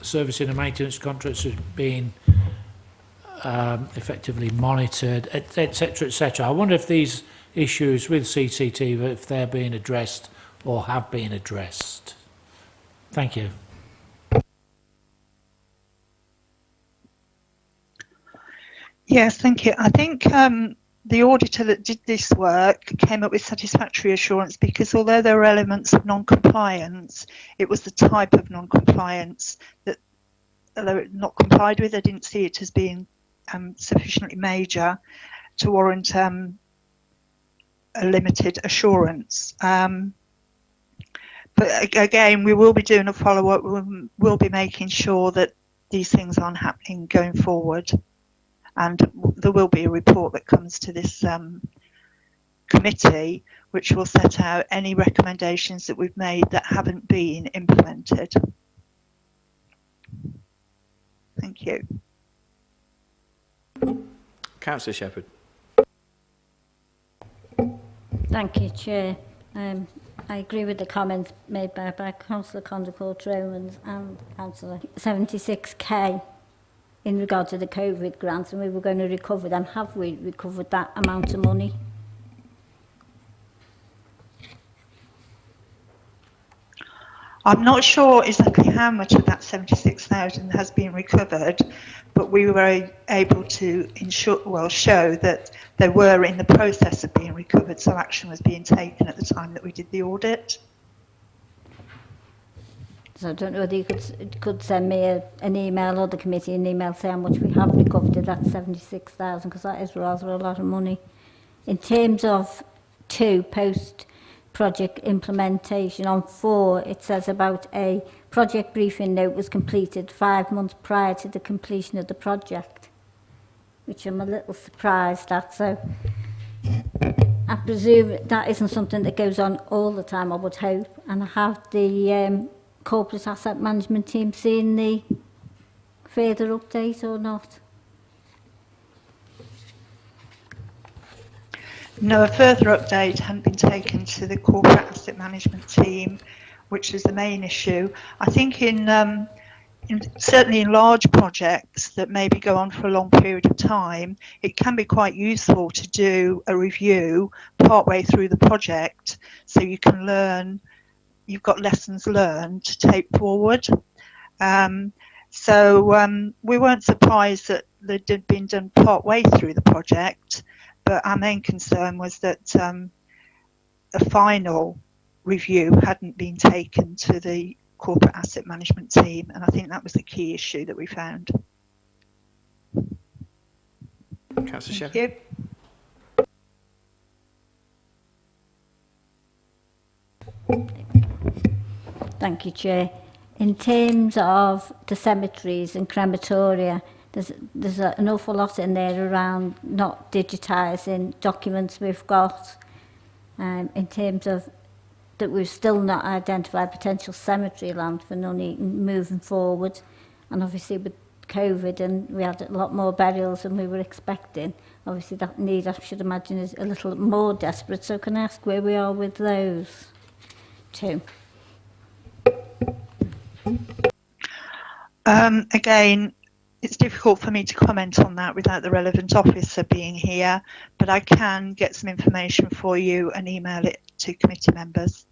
servicing and maintenance contracts are being effectively monitored, etc., etc. I wonder if these issues with CCTV, if they're being addressed or have been addressed. Thank you. Yes, thank you. I think the auditor that did this work came up with satisfactory assurance because although there were elements of non-compliance, it was the type of non-compliance that, although it not complied with, I didn't see it as being sufficiently major to warrant a limited assurance. But again, we will be doing a follow-up. We'll be making sure that these things aren't happening going forward. And there will be a report that comes to this committee, which will set out any recommendations that we've made that haven't been implemented. Thank you. Councillor Shepherd. Thank you, Chair. I agree with the comments made by Councillor Condacort-Romans and Councillor 76K. In regard to the COVID grants, and we were going to recover them. Have we recovered that amount of money? I'm not sure exactly how much of that 76,000 has been recovered, but we were able to show that they were in the process of being recovered, so action was being taken at the time that we did the audit. So I don't know whether you could send me an email or the committee an email saying how much we have recovered of that 76,000, because that is rather a lot of money. In terms of 2, post-project implementation, on 4 it says about a project briefing note was completed 5 months prior to the completion of the project, which I'm a little surprised at. So I presume that isn't something that goes on all the time, I would hope, and I have the corporate asset management team seen the further update or not? No, a further update hadn't been taken to the corporate asset management team, which is the main issue. I think certainly in large projects that maybe go on for a long period of time, it can be quite useful to do a review partway through the project so you can learn. You've got lessons learned to take forward. So we weren't surprised that they'd been done part way through the project, but our main concern was that a final review hadn't been taken to the corporate asset management team, and I think that was the key issue that we found. Councillor Thank Shepherd. you. Thank you, Chair. In terms of the cemeteries and crematoria, there's an awful lot in there around not digitising documents we've got, in terms of that we've still not identified potential cemetery land for Nuneaton moving forward, and obviously with COVID and we had a lot more burials than we were expecting. Obviously that need, I should imagine, is a little more desperate. So can I ask where we are with those two? Again, it's difficult for me to comment on that without the relevant officer being here, but I can get some information for you and email it to committee members.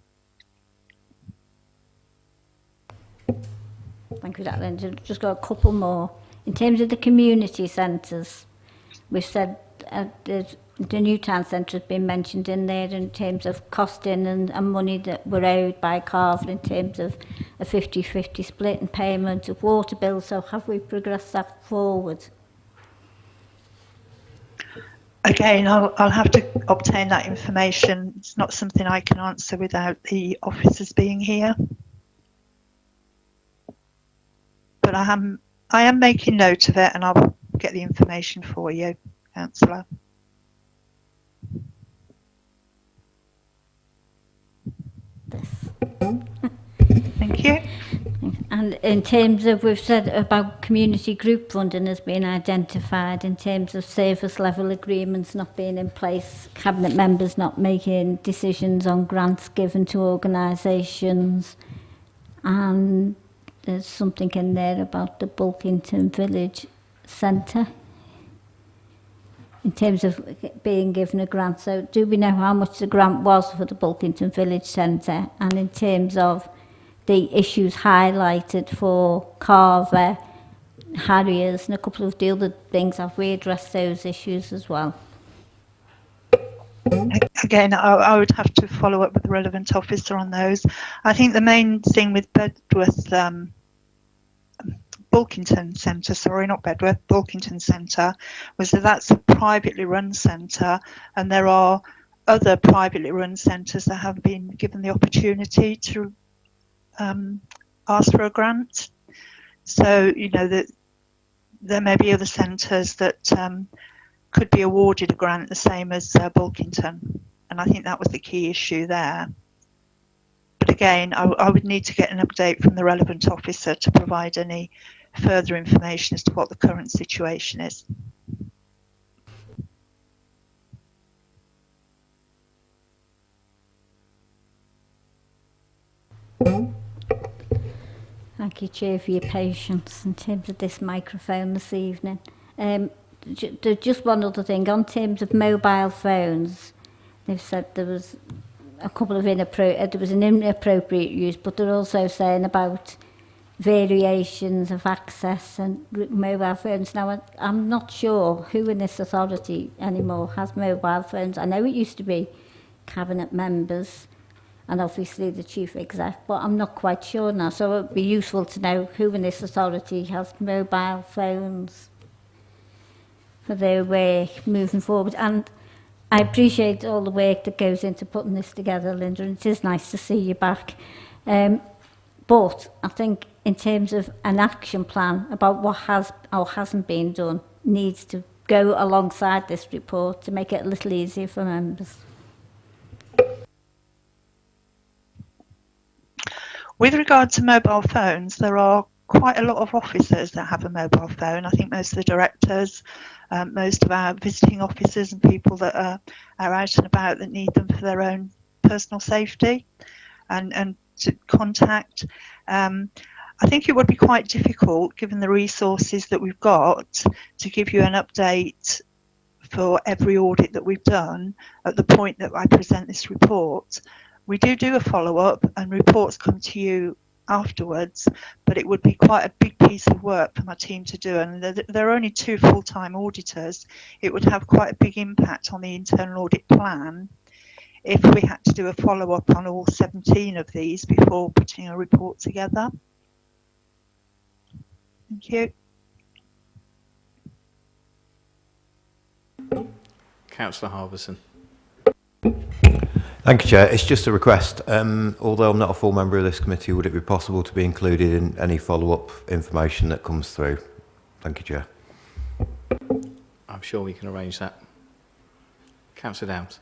Thank you for that, Linda. Just got a couple more. In terms of the community centres, we've said the new town centre has been mentioned in there in terms of costing and money that were owed by Carver in terms of a 50-50 split and payment of water bills. So have we progressed that forward? Again, I'll have to obtain that information. It's not something I can answer without the officers being here. But I am making note of it, and I'll get the information for you, Councillor. Thank you. And in terms of, we've said about community group funding has been identified in terms of service level agreements not being in place, cabinet members not making decisions on grants given to organisations, and there's something in there about the Bulkington Village Centre in terms of being given a grant. So do we know how much the grant was for the Bulkington Village Centre, and in terms of the issues highlighted for Carver, Harriers and a couple of the other things, have we addressed those issues as well? Again, I would have to follow up with the relevant officer on those. I think the main thing with Bedworth, Bulkington Centre, sorry, not Bedworth, Bulkington Centre, was that that's a privately run centre, and there are other privately run centres that have been given the opportunity to ask for a grant. So, you know, that there may be other centres that could be awarded a grant the same as Bulkington, and I think that was the key issue there. But again, I would need to get an update from the relevant officer to provide any further information as to what the current situation is. Thank you, Chair, for your patience in terms of this microphone this evening. Just one other thing, on terms of mobile phones, they've said there was a couple of there was an inappropriate use, but they're also saying about variations of access and mobile phones. Now, I'm not sure who in this authority anymore has mobile phones. I know it used to be cabinet members and obviously the chief exec, but I'm not quite sure now. So it would be useful to know who in this authority has mobile phones for their work moving forward. And I appreciate all the work that goes into putting this together, Linda, and it is nice to see you back. But I think in terms of an action plan about what has or hasn't been done needs to go alongside this report to make it a little easier for members. With regard to mobile phones, there are quite a lot of officers that have a mobile phone. I think most of the directors, most of our visiting officers and people that are out and about that need them for their own personal safety and to contact. I think it would be quite difficult, given the resources that we've got, to give you an update for every audit that we've done at the point that I present this report. We do a follow-up and reports come to you afterwards, but it would be quite a big piece of work for my team to do, and there are only 2 full-time auditors. It would have quite a big impact on the internal audit plan if we had to do a follow-up on all 17 of these before putting a report together. Thank you. Councillor Harbison. Thank you, Chair. It's just a request. Although I'm not a full member of this committee, would it be possible to be included in any follow-up information that comes through? Thank you, Chair. I'm sure we can arrange that. Councillor Downs.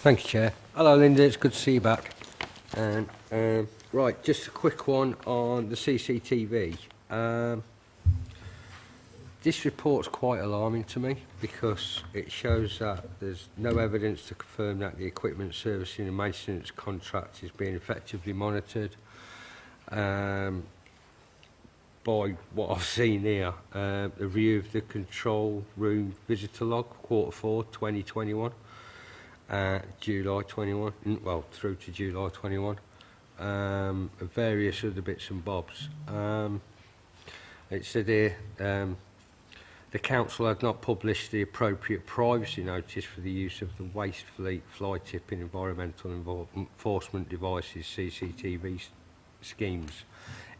Thank you, Chair. Hello, Linda. It's good to see you back. Right, just a quick one on the CCTV. This report's quite alarming to me because it shows that there's no evidence to confirm that the equipment servicing and maintenance contract is being effectively monitored. By what I've seen here, the review of the control room visitor log, Q4 2021, July 21, well, through to July 21, various other bits and bobs. It said here, the council had not published the appropriate privacy notice for the use of the waste fleet fly tipping environmental enforcement devices CCTV schemes.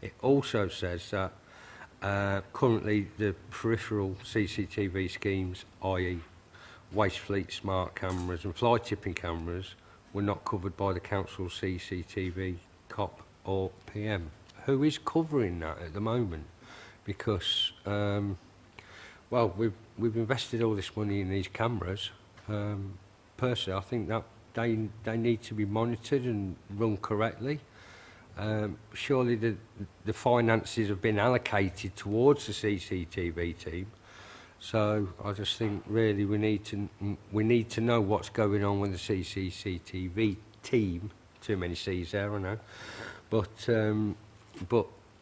It also says that currently the peripheral CCTV schemes, i.e. waste fleet smart cameras and fly tipping cameras, were not covered by the council's CCTV COP or PM. Who is covering that at the moment? Because well, we've invested all this money in these cameras. Personally, I think that they need to be monitored and run correctly. Surely the finances have been allocated towards the CCTV team. So I just think really we need to know what's going on with the CCTV team. Too many C's there, I know. But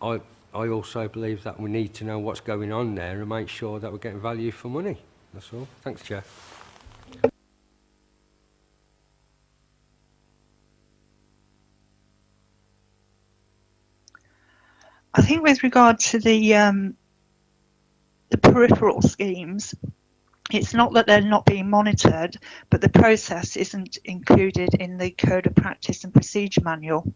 I also believe that we need to know what's going on there and make sure that we're getting value for money. That's all. Thanks, Chair. I think with regard to the peripheral schemes, it's not that they're not being monitored, but the process isn't included in the Code of Practice and Procedure Manual.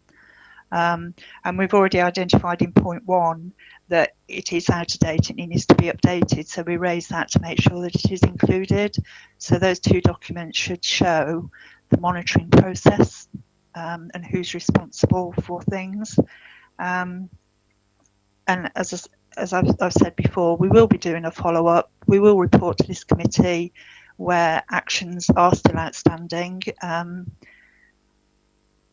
And we've already identified in point 1 that it is out of date and it needs to be updated. So we raise that to make sure that it is included. So those 2 documents should show the monitoring process and who's responsible for things. And as I've said before, we will be doing a follow-up. We will report to this committee where actions are still outstanding.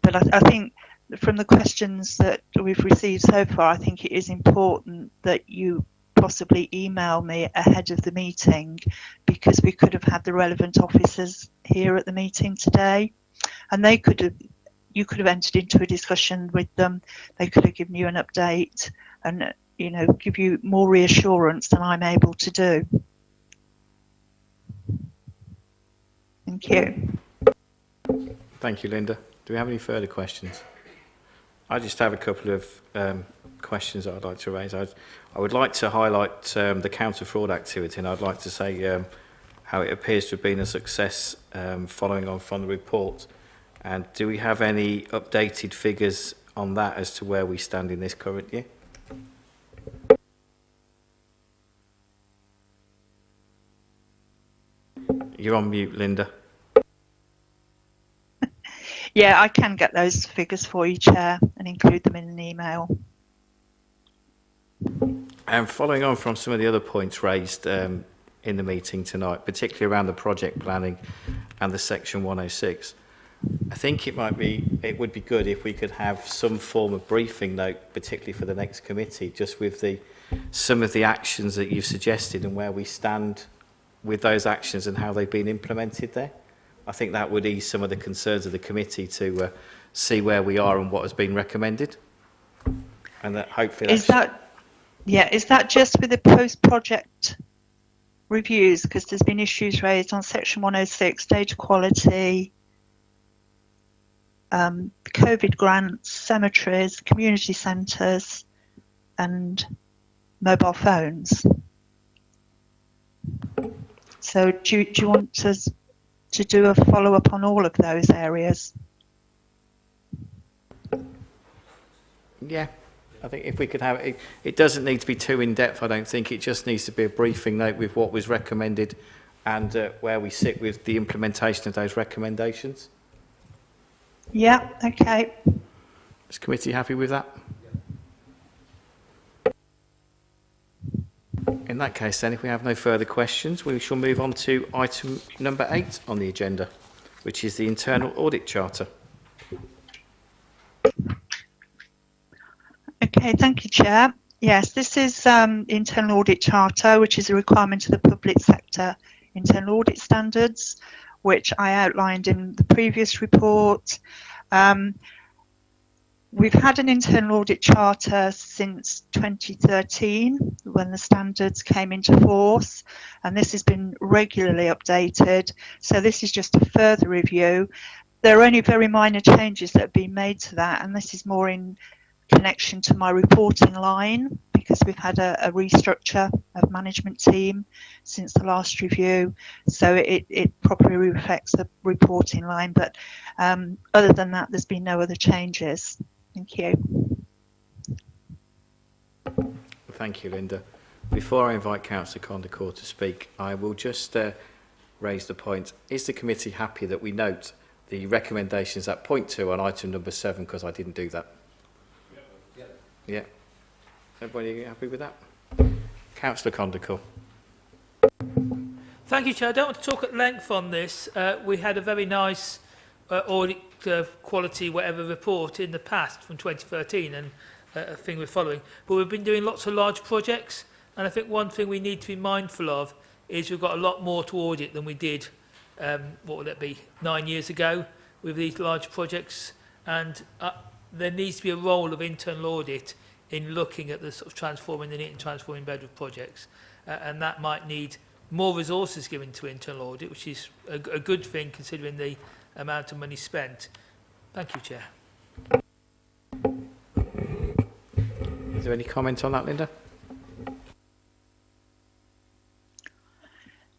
But I think from the questions that we've received so far, I think it is important that you possibly email me ahead of the meeting, because we could have had the relevant officers here at the meeting today, and you could have entered into a discussion with them. They could have given you an update and, you know, give you more reassurance than I'm able to do. Thank you. Thank you, Linda. Do we have any further questions? I just have a couple of questions that I'd like to raise. I would like to highlight the counter-fraud activity, and I'd like to say how it appears to have been a success following on from the report. And do we have any updated figures on that as to where we stand in this current year? You're on mute, Linda. Yeah, I can get those figures for you, Chair, and include them in an email. And following on from some of the other points raised in the meeting tonight, particularly around the project planning and the Section 106, I think it would be good if we could have some form of briefing note, particularly for the next committee, just with some of the actions that you've suggested and where we stand with those actions and how they've been implemented there. I think that would ease some of the concerns of the committee to see where we are and what has been recommended. And that hopefully is that just with the post-project reviews? Because there's been issues raised on Section 106, data quality, COVID grants, cemeteries, community centres, and mobile phones. So do you want to to do a follow-up on all of those areas. Yeah, I think if we could have it, it doesn't need to be too in-depth, I don't think. It just needs to be a briefing note with what was recommended and where we sit with the implementation of those recommendations. Yeah, okay. Is the committee happy with that? In that case then, if we have no further questions, we shall move on to item number 8 on the agenda, which is the Internal Audit Charter. Okay, thank you, Chair. Yes, this is Internal Audit Charter, which is a requirement of the public sector internal audit standards, which I outlined in the previous report. We've had an internal audit charter since 2013 when the standards came into force, and this has been regularly updated. So this is just a further review. There are only very minor changes that have been made to that, and this is more in connection to my reporting line because we've had a restructure of management team since the last review, so it properly reflects the reporting line, but other than that there's been no other changes. Thank you. Thank you, Linda. Before I invite Councillor Condacor to speak, I will just raise the point. Is the committee happy that we note the recommendations at point 2 on item number 7, because I didn't do that? Yeah. Everybody happy with that? Councillor Condacor. Thank you, Chair. I don't want to talk at length on this. We had a very nice audit quality whatever report in the past from 2013 and a thing we're following. But we've been doing lots of large projects, and I think one thing we need to be mindful of is we've got a lot more to audit than we did, what would that be, 9 years ago with these large projects, and there needs to be a role of internal audit in looking at the sort of transforming the Nuneaton, transforming Bedworth projects, and that might need more resources given to internal audit, which is a good thing considering the amount of money spent. Thank you, Chair. Is there any comment on that, Linda?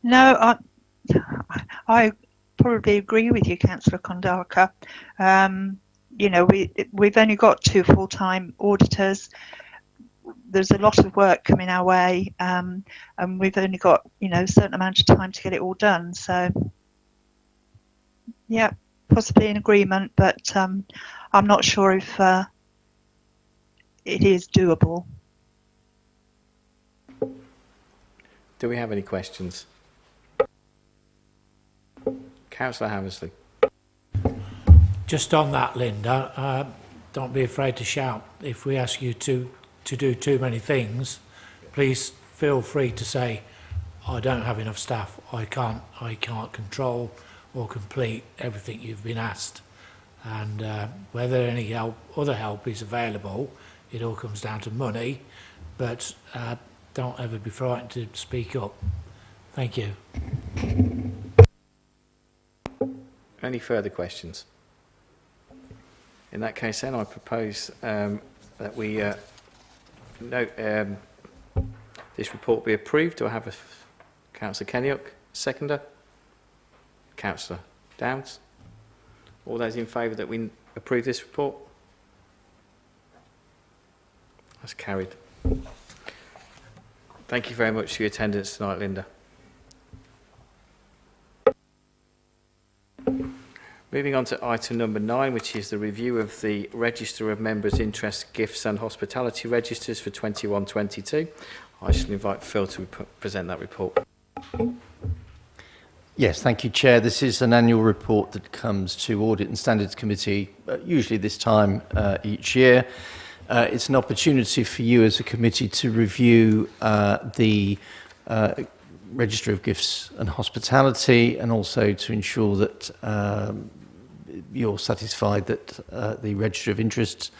No, I probably agree with you, Councillor Condaka. You know, we've only got 2 full-time auditors. There's a lot of work coming our way, and we've only got, you know, a certain amount of time to get it all done. So, yeah, possibly in agreement, but I'm not sure if it is doable. Do we have any questions? Councillor Hammersley. Just on that, Linda, don't be afraid to shout. If we ask you to do too many things, please feel free to say, I don't have enough staff, I can't control or complete everything you've been asked. And whether any help, other help is available, it all comes down to money, but don't ever be frightened to speak up. Thank you. Any further questions? In that case, then, I propose that we note this report be approved. Do I have a Councillor Kenyock, seconder? Councillor Downs? All those in favour that we approve this report? That's carried. Thank you very much for your attendance tonight, Linda. Moving on to item number 9, which is the review of the Register of Members' Interest, Gifts and Hospitality Registers for 21-22. I shall invite Phil to present that report. Yes, thank you, Chair. This is an annual report that comes to Audit and Standards Committee, usually this time each year. It's an opportunity for you as a committee to review the Register of Gifts and Hospitality, and also to ensure that you're satisfied that the Register of Interest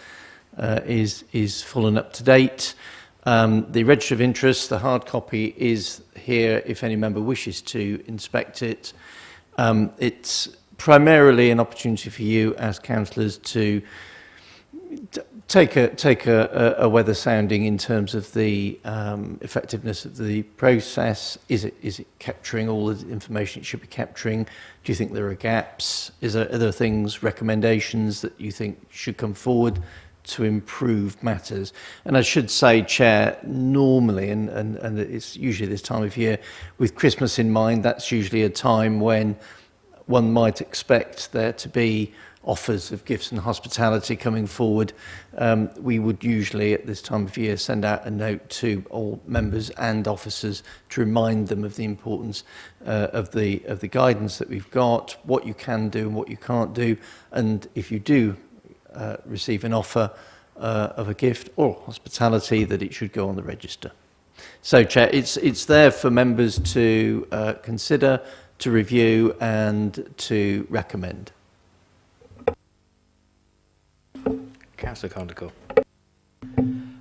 is full and up to date. The Register of Interest, the hard copy, is here if any member wishes to inspect it. It's primarily an opportunity for you as councillors to take a weather sounding in terms of the effectiveness of the process. Is it capturing all the information it should be capturing? Do you think there are gaps? Are there things, recommendations that you think should come forward to improve matters? And I should say, Chair, normally, and it's usually this time of year, with Christmas in mind, that's usually a time when one might expect there to be offers of gifts and hospitality coming forward. We would usually at this time of year send out a note to all members and officers to remind them of the importance of the guidance that we've got, what you can do and what you can't do, and if you do receive an offer of a gift or hospitality, that it should go on the register. So, Chair, it's there for members to consider, to review and to recommend. Councillor Condicle.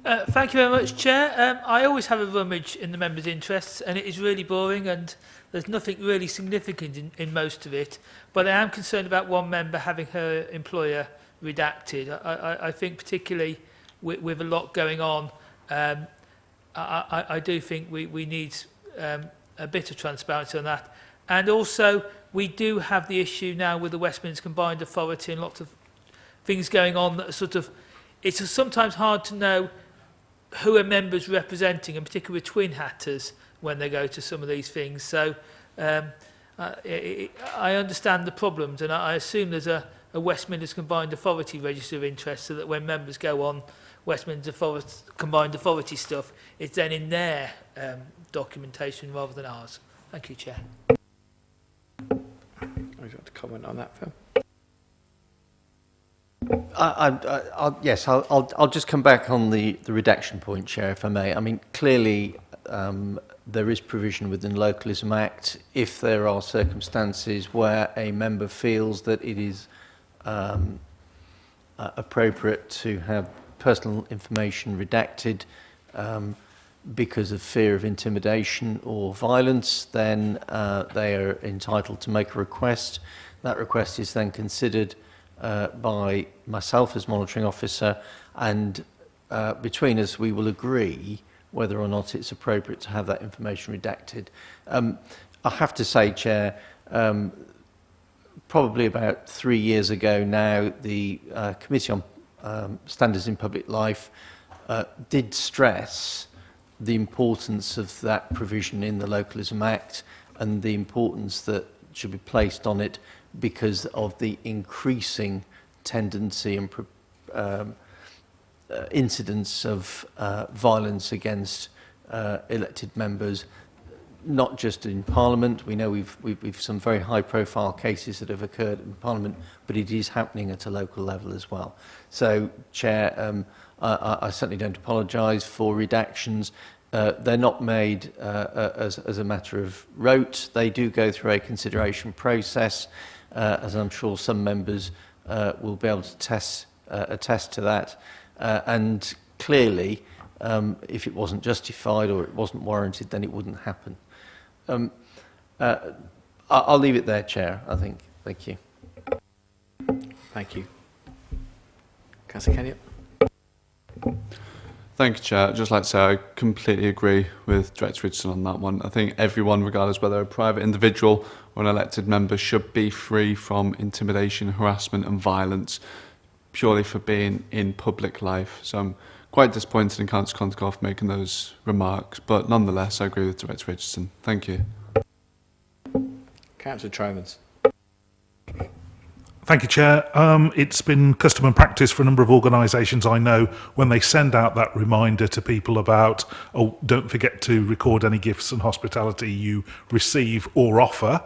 Thank you very much, Chair. I always have a rummage in the members' interests, and it is really boring, and there's nothing really significant in most of it. But I am concerned about one member having her employer redacted. I think particularly with a lot going on, I do think we need a bit of transparency on that. And also, we do have the issue now with the West Midlands Combined Authority and lots of things going on that are sort of, it's sometimes hard to know who a member's representing, and particularly with twin hatters when they go to some of these things. So I understand the problems, and I assume there's a West Midlands Combined Authority register of interest, so that when members go on West Midlands Combined Authority stuff, it's then in their documentation rather than ours. Thank you, Chair. Would you like to comment on that, Phil? Yes, I'll just come back on the redaction point, Chair, if I may. I mean, clearly there is provision within the Localism Act if there are circumstances where a member feels that it is appropriate to have personal information redacted because of fear of intimidation or violence, then they are entitled to make a request. That request is then considered by myself as monitoring officer, and between us we will agree whether or not it's appropriate to have that information redacted. I have to say, Chair, probably about 3 years ago now, the Committee on Standards in Public Life did stress the importance of that provision in the Localism Act and the importance that should be placed on it because of the increasing tendency and incidence of violence against elected members, not just in Parliament. We know we've some very high-profile cases that have occurred in Parliament, but it is happening at a local level as well. So, Chair, I certainly don't apologise for redactions. They're not made as a matter of rote. They do go through a consideration process, as I'm sure some members will be able to attest to that. And clearly, if it wasn't justified or it wasn't warranted, then it wouldn't happen. I'll leave it there, Chair, I think. Thank you. Thank you. Councillor Kenyon. Thank you, Chair. I'd just like to say I completely agree with Director Richardson on that one. I think everyone, regardless whether a private individual or an elected member, should be free from intimidation, harassment and violence purely for being in public life. So I'm quite disappointed in Councillor Condicoff making those remarks, but nonetheless I agree with Director Richardson. Thank you. Councillor Tromans. Thank you, Chair. It's been custom and practice for a number of organisations I know when they send out that reminder to people about, oh, don't forget to record any gifts and hospitality you receive or offer,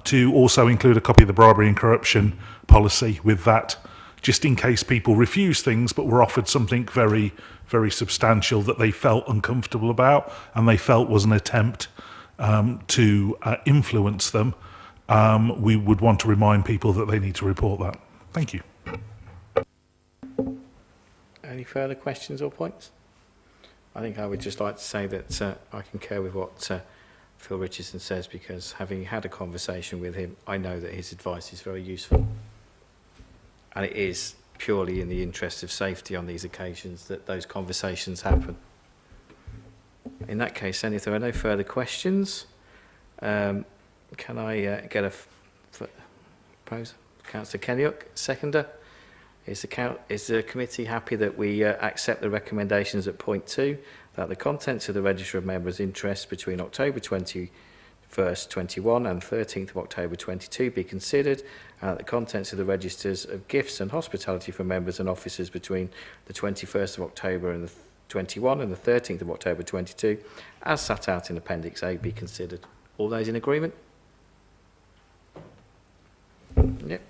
to also include a copy of the bribery and corruption policy with that, just in case people refuse things but were offered something very, very substantial that they felt uncomfortable about and they felt was an attempt to influence them. We would want to remind people that they need to report that. Thank you. Any further questions or points? I think I would just like to say that I concur with what Phil Richardson says, because having had a conversation with him, I know that his advice is very useful. And it is purely in the interest of safety on these occasions that those conversations happen. In that case, then, if there are no further questions, can I get a proposer? Councillor Kenyock, seconder. Is the committee happy that we accept the recommendations at point 2, that the contents of the register of members' interests between October 21st, 21 and 13th of October 22 be considered, and that the contents of the registers of gifts and hospitality for members and officers between the 21st of October and the 21 and the 13th of October 22, as set out in Appendix A, be considered. All those in agreement? Yep.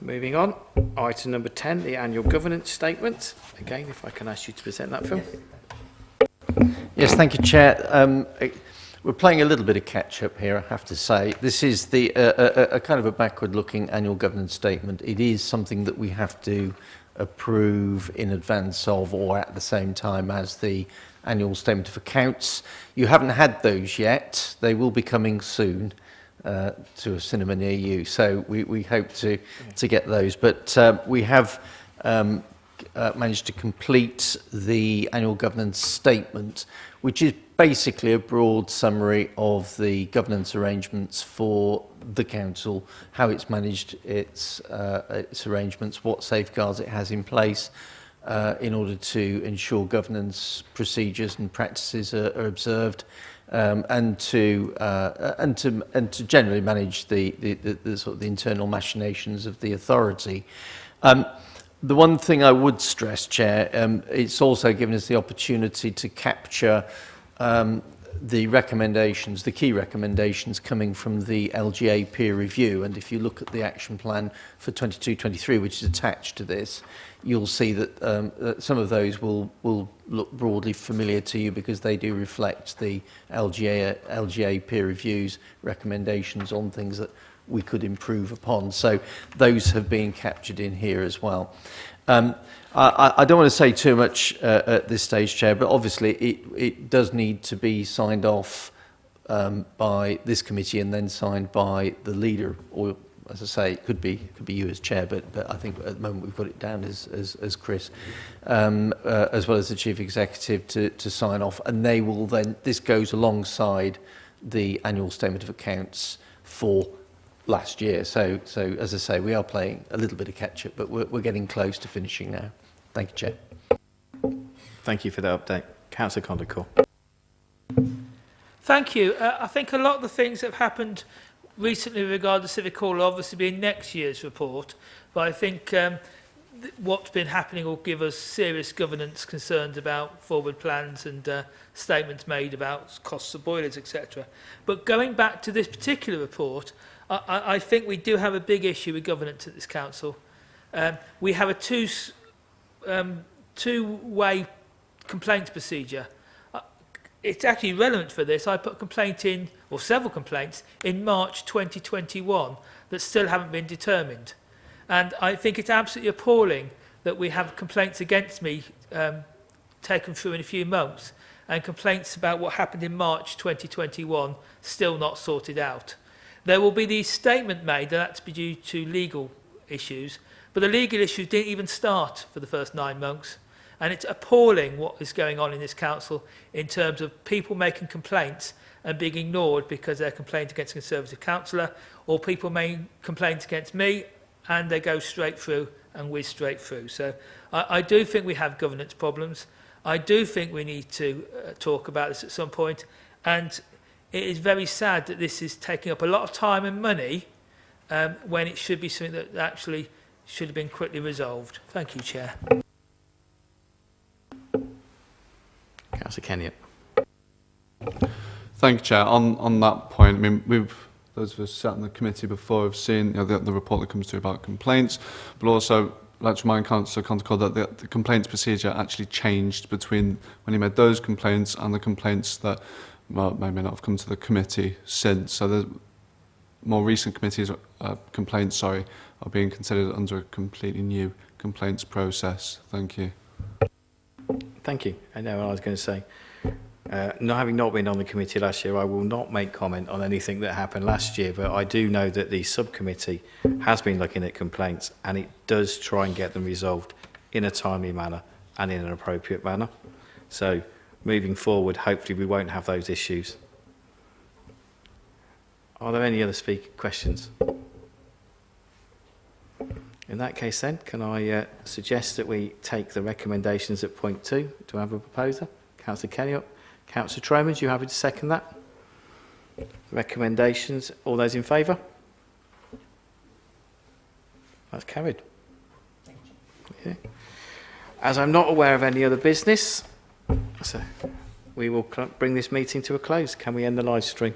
Moving on, item number 10, the annual governance statement. Again, if I can ask you to present that, Phil. Yes, thank you, Chair. We're playing a little bit of catch-up here, I have to say. This is a kind of a backward-looking annual governance statement. It is something that we have to approve in advance of or at the same time as the annual statement of accounts. You haven't had those yet. They will be coming soon to a cinema near you. So we hope to get those. But we have managed to complete the annual governance statement, which is basically a broad summary of the governance arrangements for the council, how it's managed its arrangements, what safeguards it has in place in order to ensure governance procedures and practices are observed, and to generally manage the sort of the internal machinations of the authority. The one thing I would stress, Chair, it's also given us the opportunity to capture the recommendations, the key recommendations coming from the LGA peer review. And if you look at the action plan for 22-23, which is attached to this, you'll see that some of those will look broadly familiar to you because they do reflect the LGA peer review's recommendations on things that we could improve upon. So those have been captured in here as well. I don't want to say too much at this stage, Chair, but obviously it does need to be signed off by this committee and then signed by the leader, or as I say, it could be you as Chair, but I think at the moment we've got it down as Chris, as well as the Chief Executive to sign off, and they will then, this goes alongside the annual statement of accounts for last year. So as I say, we are playing a little bit of catch-up, but we're getting close to finishing now. Thank you, Chair. Thank you for that update. Councillor Condicourt. Thank you. I think a lot of the things that have happened recently with regard to Civic Hall will obviously be in next year's report, but I think what's been happening will give us serious governance concerns about forward plans and statements made about costs of boilers, etc. But going back to this particular report, I think we do have a big issue with governance at this council. We have a two-way complaints procedure. It's actually relevant for this. I put a complaint in, or several complaints, in March 2021 that still haven't been determined. And I think it's absolutely appalling that we have complaints against me taken through in a few months and complaints about what happened in March 2021 still not sorted out. There will be the statement made that that's due to legal issues, but the legal issues didn't even start for the first 9 months. And it's appalling what is going on in this council in terms of people making complaints and being ignored because they're complaining against a Conservative councillor, or people making complaints against me and they go straight through and whiz straight through. So I do think we have governance problems. I do think we need to talk about this at some point. And it is very sad that this is taking up a lot of time and money when it should be something that actually should have been quickly resolved. Thank you, Chair. Councillor Kenyock. Thank you, Chair. On that point, I mean, those of us sat in the committee before have seen the report that comes through about complaints, but also I'd like to remind Councillor Condicourt that the complaints procedure actually changed between when he made those complaints and the complaints that may not have come to the committee since. So the more recent complaints, are being considered under a completely new complaints process. Thank you. Thank you. I know what I was going to say. Not having not been on the committee last year, I will not make comment on anything that happened last year, but I do know that the subcommittee has been looking at complaints and it does try and get them resolved in a timely manner and in an appropriate manner. So moving forward, hopefully we won't have those issues. Are there any other questions? In that case then, can I suggest that we take the recommendations at point 2? Do I have a proposer? Councillor Kenny. Councillor Tromans, you happy to second that? Recommendations, all those in favour? That's carried. Yeah. As I'm not aware of any other business, so we will bring this meeting to a close. Can we end the live stream?